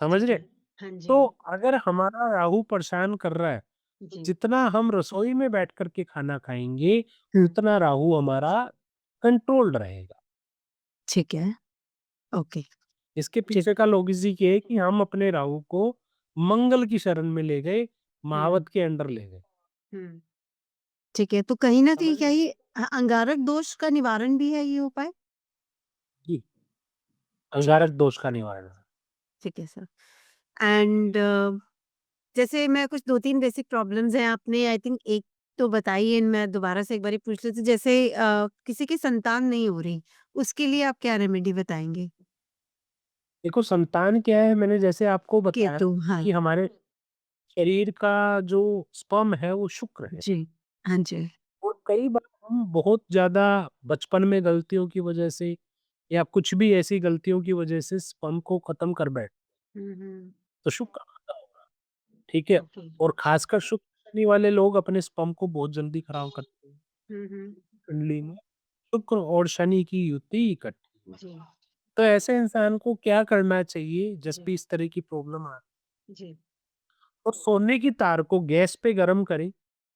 समझ ठीक रहे? है। हाँ जी। तो अगर हमारा राहु परेशान कर रहा है, जी। जितना हम रसोई में बैठ कर के खाना खाएँगे, हुँ, उतना राहु हमारा कंट्रोल्ड रहेगा। ठीक है। ओके। इसके ठीक। पीछे का लॉजिक ये है कि हम अपने राहु को मंगल की शरण में ले गए, हुँ, महावत के अंडर ले गए। हुँ। ठीक है, तो कहीं न कहीं समझ क्या रहे? ये अंगारक दोष का निवारण भी है ये उपाय? जी, ठीक अंगारक दोष का निवारण। ठीक है सर। एंड जैसे मैं कुछ 2-3 बेसिक प्रॉब्लम्स हैं, आपने आई थिंक एक तो बताई है, मैं दोबारा से एक बारी पूछ लेती हूँ। जैसे किसी की संतान नहीं हो रही, उसके लिए आप क्या रेमेडी बताएँगे? देखो संतान क्या है, मैंने जैसे आपको बताया केतु, हाँ। कि हमारे शरीर का जो स्पर्म है वो शुक्र है। जी। हाँ जी। और कई बार हम बहुत ज़्यादा बचपन में गलतियों की वजह से या कुछ भी ऐसी गलतियों की वजह से स्पर्म को खत्म कर बैठ, हुँ, हुँ। तो शुक्र खाता होगा, ठीक है? ओके। और खासकर शुक्र शनि वाले लोग अपने स्पर्म को बहुत जल्दी खराब करते हैं। हुँ, हुँ। कुंडली में शुक्र और शनि की युति इकट्ठी। जी, तो ऐसे इंसान को क्या करना चाहिए जब जी, भी इस तरह की प्रॉब्लम आए? जी। तो सोने की तार को गैस पे गरम करें,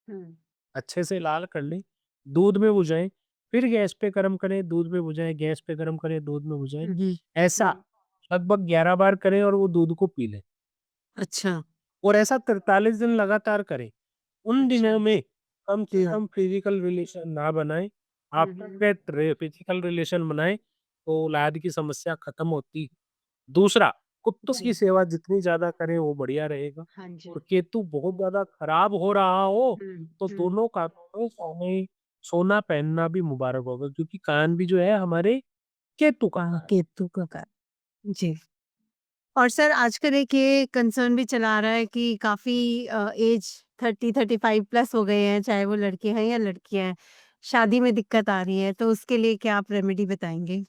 हुँ, अच्छे से लाल कर लें, दूध में भुजाएँ, फिर गैस पे गरम करें, दूध में भुजाएँ, गैस पे गरम करें, दूध में भुजाएँ। हुँ, हुँ। ऐसा लगभग 11 बार करें और वो दूध को पी लें अच्छा, और ऐसा 43 दिन लगातार करें। उन अच्छा। दिनों में कम से हुँ, कम फिज़िकल रिलेशन ना बनाएँ। हुँ, आफ्टर हुँ। दैट फिज़िकल रिलेशन बनाएँ, तो औलाद की समस्या खत्म होती। दूसरा, कुत्तों जी। की सेवा जितनी ज़्यादा करें वो बढ़िया रहेगा हाँ जी। और केतु बहुत ज़्यादा खराब हो रहा हो, हुँ, तो हुँ। दोनों कानों में सोना पहनना भी मुबारक होगा क्योंकि कान भी जो है हमारे केतु का हाँ, कारक है। केतु का कारण। जी। और सर आजकल एक ये कंसर्न भी चला आ रहा है कि काफ़ी एज 30-35 प्लस हो गए हैं, चाहे वो लड़के हैं या लड़कियाँ हैं। शादी में दिक्कत आ रही है, तो उसके लिए क्या आप रेमेडी बताएँगे?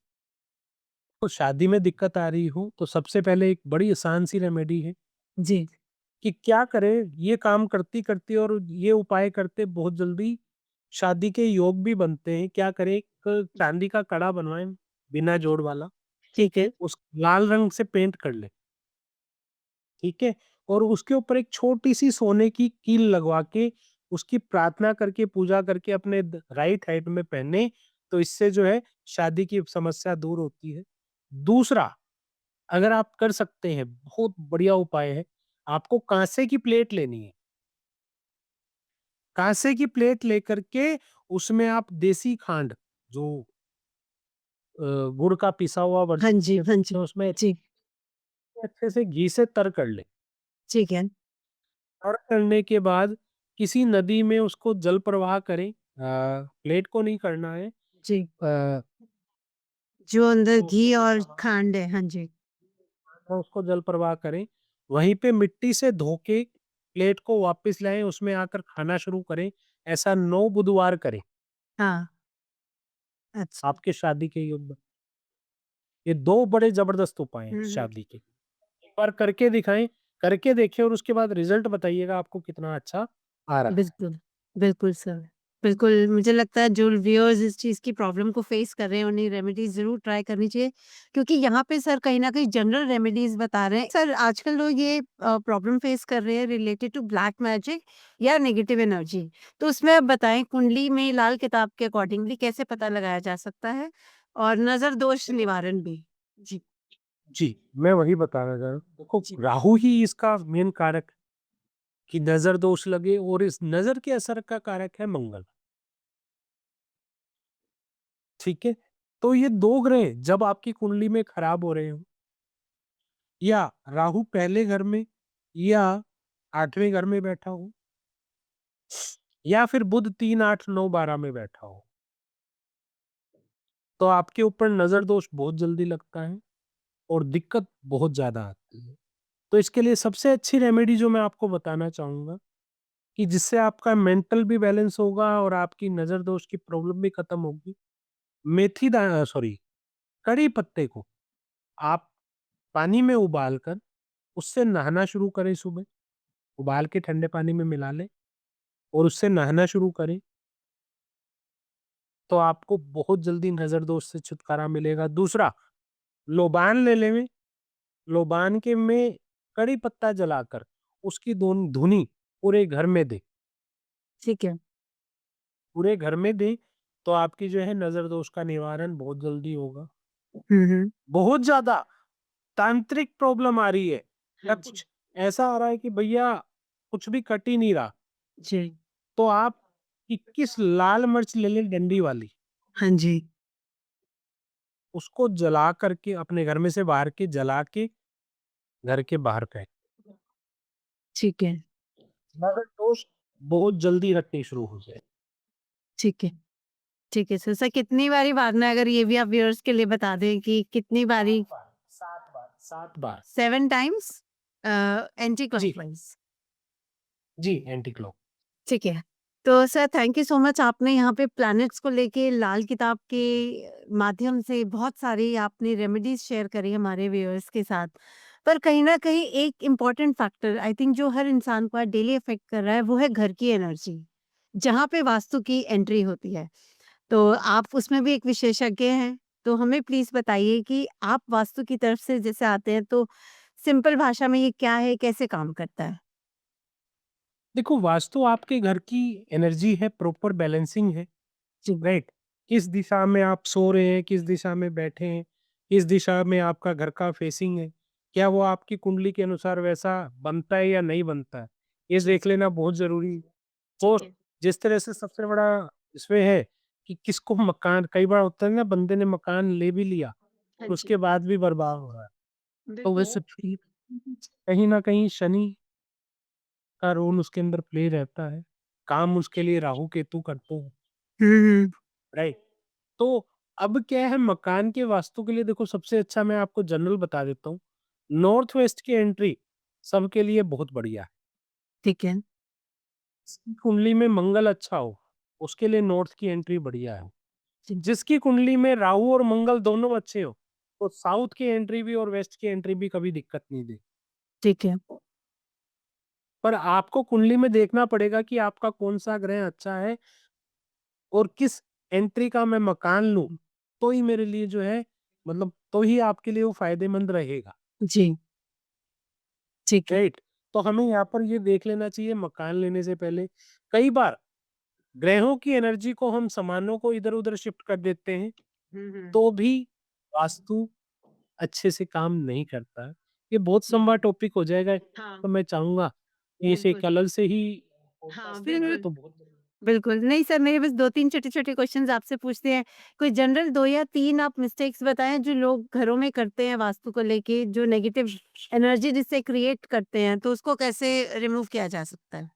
तो शादी में दिक्कत आ रही हो, तो सबसे पहले एक बड़ी आसान सी रेमेडी है जी। कि क्या करें, ये काम करते-करते और ये उपाय करते बहुत जल्दी शादी के योग भी बनते हैं। क्या करें, एक चांदी का कड़ा बनवाएँ बिना जोड़ वाला, ठीक है। उस लाल रंग से पेंट कर लें, ठीक है? और उसके ऊपर एक छोटी-सी सोने की कील लगवा के, उसकी प्रार्थना करके, पूजा करके अपने राइट हैंड में पहने, तो इससे जो है शादी की समस्या दूर होती है। दूसरा, अगर आप कर सकते हैं, बहुत बढ़िया उपाय है, आपको काँसे की प्लेट लेनी है। काँसे की प्लेट लेकर के उसमें आप देसी खांड, जो गुड़ का पिसा हुआ हाँ वर्ज़न जी, हाँ जी। तो उसमें जी, अच्छे से घी से तर कर लें। ठीक है। और करने के बाद किसी नदी में उसको जल प्रवाह करें। प्लेट को नहीं करना है। जी, अ, जो अंदर तो घी और खांड है। हाँ जी, उसको जल प्रवाह करें। वहीं पे मिट्टी से धो के प्लेट को वापस लाएँ, उसमें आकर खाना शुरू करें। ऐसा 9 बुधवार करें, हाँ, अच्छा। आपके शादी के युग। ये 2 बड़े ज़बरदस्त उपाय हैं हुँ, हुँ। शादी के। एक बार करके दिखाएँ, करके देखें और उसके बाद रिज़ल्ट बताइएगा आपको कितना अच्छा आ रहा है। बिल्कुल, बिल्कुल सर। बिल्कुल, मुझे लगता है जो व्यूअर्स इस चीज़ की प्रॉब्लम को फेस कर रहे हैं, उन्हें रेमेडीज़ ज़रूर ट्राई करनी चाहिए, क्योंकि यहाँ पे सर कहीं न कहीं जनरल रेमेडीज़ बता रहे हैं। सर, आजकल लोग ये प्रॉब्लम फेस कर रहे हैं रिलेटेड टू ब्लैक मैजिक या नेगेटिव एनर्जी। तो उसमें आप बताएँ, कुंडली में लाल किताब के अकॉर्डिंगली कैसे पता लगाया जा सकता है? और नज़र दोष निवारण भी? जी, जी, मैं वही बताना चाह रहा हूँ। देखो, जी। राहु ही इसका मेन कारक है कि नज़र दोष लगे, और इस नज़र के असर का कारक है मंगल, ठीक है? तो ये 2 ग्रह जब आपकी कुंडली में खराब हो रहे हों, या राहु पहले घर में या 8वें घर में बैठा हो, या फिर बुध 3, 8, 9, 12 में बैठा हो, तो आपके ऊपर नज़र दोष बहुत जल्दी लगता है और दिक्कत बहुत ज़्यादा आती है। तो इसके लिए सबसे अच्छी रेमेडी जो मैं आपको बताना चाहूँगा, कि जिससे आपका मेंटल भी बैलेंस होगा और आपकी नज़र दोष की प्रॉब्लम भी खत्म होगी। सॉरी, कड़ी पत्ते को आप पानी में उबाल कर उससे नहाना शुरू करें सुबह। उबाल के ठंडे पानी में मिला लें और उससे नहाना शुरू करें, तो आपको बहुत जल्दी नज़र दोष से छुटकारा मिलेगा। दूसरा, लोबान ले लें, लोबान के में कड़ी पत्ता जलाकर उसकी धुनी पूरे घर में दें। ठीक है। पूरे घर में दें, तो आपकी जो है नज़र दोष का निवारण बहुत जल्दी होगा। हुँ, हुँ। बहुत ज़्यादा तांत्रिक प्रॉब्लम आ रही है, या हाँ जी। कुछ ऐसा आ रहा है कि भैया कुछ भी कट ही नहीं रहा, जी। तो आप 21 लाल मिर्च ले लें, डंडी वाली, हाँ जी, उसको जला करके अपने घर में से बाहर के जला के घर के बाहर फेंक, ठीक है, नज़र दोष बहुत जल्दी हटने शुरू हो जाए। ठीक है। ठीक है सर। सर, कितनी बारी मारना है, अगर ये भी आप व्यूअर्स के लिए बता दें कि कितनी 7 बारी? बार, 7 बार, 7 बार। 7 टाइम्स एंटी जी, क्लॉकवाइज़। जी, एंटी क्लॉक। ठीक है। तो sir, thank you so much, आपने यहाँ पे प्लैनेट्स को लेके लाल किताब के माध्यम से बहुत सारी आपने रेमेडीज़ शेयर करी हमारे व्यूअर्स के साथ। पर कहीं न कहीं एक इम्पोर्टेंट फैक्टर आई थिंक जो हर इंसान को डेली अफ़ेक्ट कर रहा है, वो है घर की एनर्जी, जहाँ पे वास्तु की एंट्री होती है। तो आप उसमें भी एक विशेषज्ञ हैं, तो हमें प्लीज़ बताइए कि आप वास्तु की तरफ से जैसे आते हैं, तो सिंपल भाषा में ये क्या है, कैसे काम करता है? देखो, वास्तु आपके घर की एनर्जी है, प्रॉपर बैलेंसिंग है, जी, राइट? किस दिशा में आप सो रहे हैं, किस दिशा में बैठे हैं, किस दिशा में आपका घर का फेसिंग है, क्या वो आपकी कुंडली के अनुसार वैसा बनता है या नहीं बनता है, ये जी, देख लेना बहुत ज़रूरी है। ठीक तो है। जिस तरह से सबसे बड़ा इसमें है कि किसको मकान, कई बार होता है ना, बंदे ने मकान ले भी लिया, हाँ तो जी, उसके बाद भी बर्बाद हो रहा है। तो बिल्कुल। वैसे कहीं न कहीं शनि का रोल उसके अंदर प्ले रहता है। काम उसके लिए राहु केतु करते हैं, हुँ, हुँ। राइट? तो अब क्या है, मकान के वास्तु के लिए देखो, सबसे अच्छा मैं आपको जनरल बता देता हूँ। नॉर्थ वेस्ट की एंट्री सबके लिए बहुत बढ़िया है। ठीक है। जिसकी कुंडली में मंगल अच्छा हो, उसके लिए नॉर्थ की एंट्री बढ़िया है। जी, जिसकी कुंडली में राहु और मंगल दोनों अच्छे हो, तो साउथ की एंट्री भी और वेस्ट की एंट्री भी कभी दिक्कत नहीं देगी। ठीक है। पर आपको कुंडली में देखना पड़ेगा कि आपका कौन-सा ग्रह अच्छा है और किस एंट्री का मैं मकान लूँ, तो ही मेरे लिए जो है, मतलब तो ही आपके लिए वो फ़ायदेमंद रहेगा, जी, ठीक है। राइट? तो हमें यहाँ पर ये देख लेना चाहिए मकान लेने से पहले। कई बार ग्रहों की एनर्जी को हम सामानों को इधर-उधर शिफ्ट कर देते हैं, तो भी वास्तु अच्छे से काम नहीं करता है। ये बहुत लंबा टॉपिक हो जाएगा, हाँ, तो मैं चाहूँगा कि इसे बिल्कुल। एक अलग से ही हाँ, पॉडकास्ट बनाएँ बिल्कुल। तो बहुत बिल्कुल, नहीं सर मेरे बस 2-3 छोटे-छोटे क्वेश्चन्स आपसे पूछते हैं। कोई जनरल 2 या 3 आप मिस्टेक्स बताएँ जो लोग घरों में करते हैं वास्तु को लेके, जो नेगेटिव एनर्जी जिससे क्रिएट करते हैं, तो उसको कैसे रिमूव किया जा सकता है?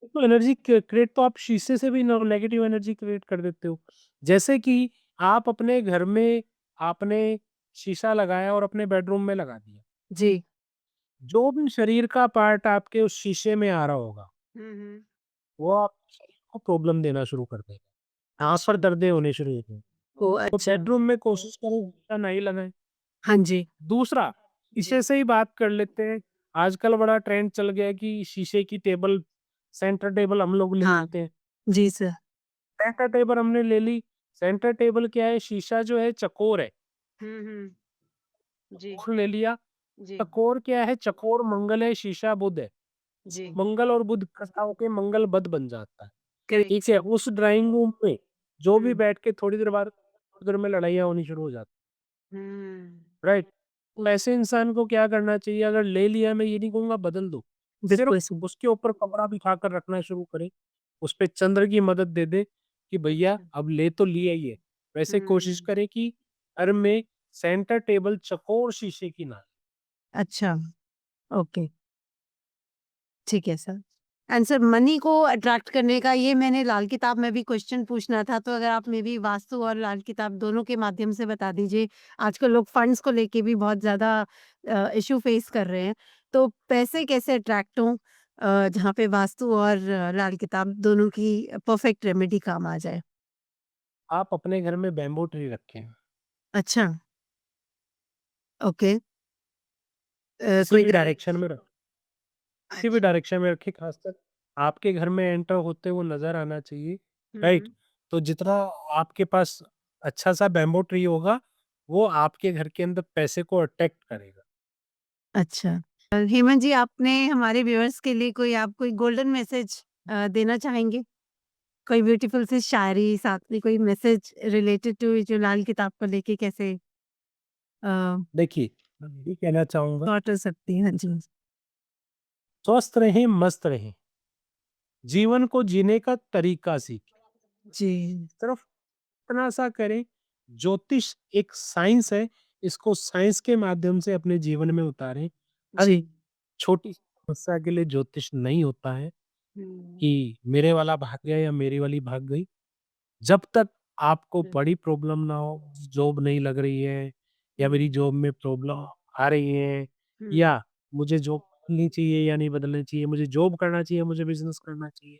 तो एनर्जी क्रिएट तो आप शीशे से भी नेगेटिव एनर्जी क्रिएट कर देते हो। जैसे कि आप अपने घर में आपने शीशा लगाया और अपने बेडरूम में लगा दिया। जी। जो भी शरीर का पार्ट आपके उस शीशे में आ रहा होगा, हुँ, हुँ। वो आपके शरीर को प्रॉब्लम देना शुरू कर देगा। यहाँ पर अच्छा। दर्दें होने शुरू हो जाएँगी। ओह! तो अच्छा। बेडरूम में कोशिश करो शीशा नहीं लगाएँ। हाँ जी। दूसरा, शीशे से ही बात कर लेते हैं। आजकल बड़ा ट्रेंड चल गया है कि शीशे की टेबल, सेंटर टेबल हम लोग ले हाँ। लेते हैं। जी सर। सेंटर टेबल हमने ले ली। सेंटर टेबल क्या है, शीशा जो है चकोर है, हुँ, हुँ। जी, चकोर ले लिया। जी, चकोर क्या है, चकोर मंगल है, शीशा बुध है। जी। मंगल और बुध इकट्ठा होके मंगल बुध बन जाता है। करेक्ट ठीक है? सर। उस ड्राइंग रूम में जो भी हुँ, बैठ के थोड़ी देर बाद थोड़ी देर में लड़ाइयाँ होनी शुरू हो जाती हुँ। राइट? तो ऐसे इंसान को क्या करना चाहिए, अगर ले लिया, मैं ये नहीं कहूँगा बदल दो। सिर्फ़ बिल्कुल सही। उसके ऊपर कपड़ा बिछाकर रखना शुरू करें। उसपे चंद्र की मदद दे दें कि भैया अच्छा। अब ले तो लिया ही है। वैसे कोशिश हुँ। करें कि घर में सेंटर टेबल चकोर शीशे की ना। अच्छा, ओके, ठीक है सर। एंड सर मनी को अट्रैक्ट करने का ये मैंने लाल किताब में भी क्वेश्चन पूछना था, तो अगर आप मे बी वास्तु और लाल किताब दोनों के माध्यम से बता दीजिए। आजकल लोग फंड्स को लेके भी बहुत ज़्यादा इश्यू फेस कर रहे हैं, तो पैसे कैसे अट्रैक्ट हों जहाँ पे वास्तु और लाल किताब दोनों की परफेक्ट रेमेडी काम आ जाए? आप अपने घर में बैम्बू ट्री रखें। अच्छा, ओके। किसी कोई भी डायरेक्शन में रखें। किसी भी अच्छा। डायरेक्शन में रखिए, खासकर आपके घर में एंटर होते हुए नज़र आना चाहिए, हुँ, राइट? हुँ। तो जितना आपके पास अच्छा-सा बैम्बू ट्री होगा, वो आपके घर के अंदर पैसे को अट्रैक्ट करेगा। अच्छा। हेमंत जी आपने हमारे व्यूअर्स के लिए कोई गोल्डन मैसेज देना चाहेंगे? कोई ब्यूटीफुल सी शायरी, साथ में कोई मैसेज रिलेटेड टू जो लाल किताब को लेके कैसे अ, देखिए, मैं यही कहना चाहूँगा, थॉट हो सकती है? हाँ जी। स्वस्थ रहें, मस्त रहें, जीवन को जीने का तरीका सीखें। जी, सिर्फ इतना सा करें, ज्योतिष एक साइंस है, इसको साइंस के माध्यम से अपने जीवन में उतारें। हर जी। छोटी समस्या के लिए ज्योतिष नहीं होता है हुँ, कि मेरे वाला भाग गया या मेरी वाली भाग गई। जब तक आपको हुँ, बड़ी प्रॉब्लम ना हो, जॉब नहीं लग रही है या मेरी हुँ, जॉब में प्रॉब्लम आ रही है हुँ, या मुझे जॉब बदलनी चाहिए या नहीं बदलनी चाहिए, मुझे जॉब करना चाहिए, मुझे बिज़नेस करना चाहिए,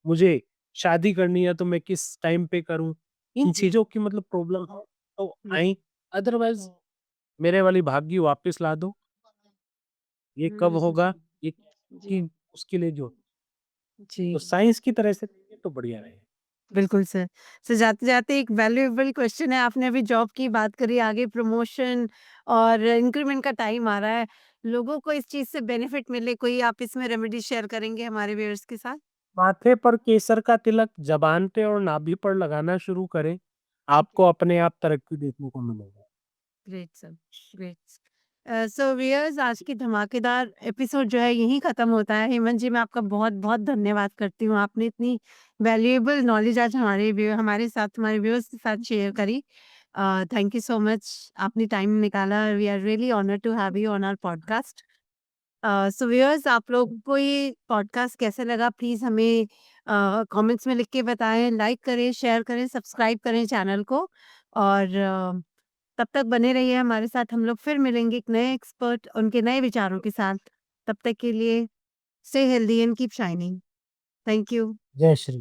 मुझे शादी करनी है तो मैं किस टाइम पे करूँ? इन जी, चीज़ों की मतलब प्रॉब्लम हो तो हुँ, आएँ, अदरवाइज़ मेरे वाली भाग्य वापस ला दो। ये कब हुँ, होगा? ये जी, कि उसके लिए जो तो जी। साइंस की तरह से देखें तो बढ़िया रहेगा। बिल्कुल सर। सर जाते-जाते एक वैल्यूएबल क्वेश्चन है, आपने अभी जॉब की बात करी, आगे प्रमोशन और इंक्रीमेंट का टाइम आ रहा है। लोगों को इस चीज़ से बेनिफिट मिले, कोई आप इसमें रेमेडी शेयर करेंगे हमारे व्यूअर्स के साथ? माथे पर केसर का तिलक ज़बान पे और नाभि पर लगाना शुरू करें, आपको अपने आप तरक्की देखने को मिलेगा। Great sir, great. So viewers आज की धमाकेदार एपिसोड जो है यहीं ख़त्म होता है। हेमंत जी मैं आपका बहुत-बहुत धन्यवाद करती हूँ। आपने इतनी वैल्यूएबल नॉलेज आज हमारे साथ, हमारे व्यूअर्स के साथ शेयर करी। Thank you so much. आपने टाइम निकाला। We are really honoured to have you on our podcast. So viewers आप लोगों को ये पॉडकास्ट कैसा लगा प्लीज़ हमें कमेंट्स में लिख के बताएँ, लाइक करें, शेयर करें, सब्सक्राइब करें चैनल को और तब तक बने रहिए हमारे साथ। हम लोग फिर मिलेंगे एक नए एक्सपर्ट उनके नए विचारों के साथ। तब तक के लिए stay healthy and keep shining. Thank you. जय श्री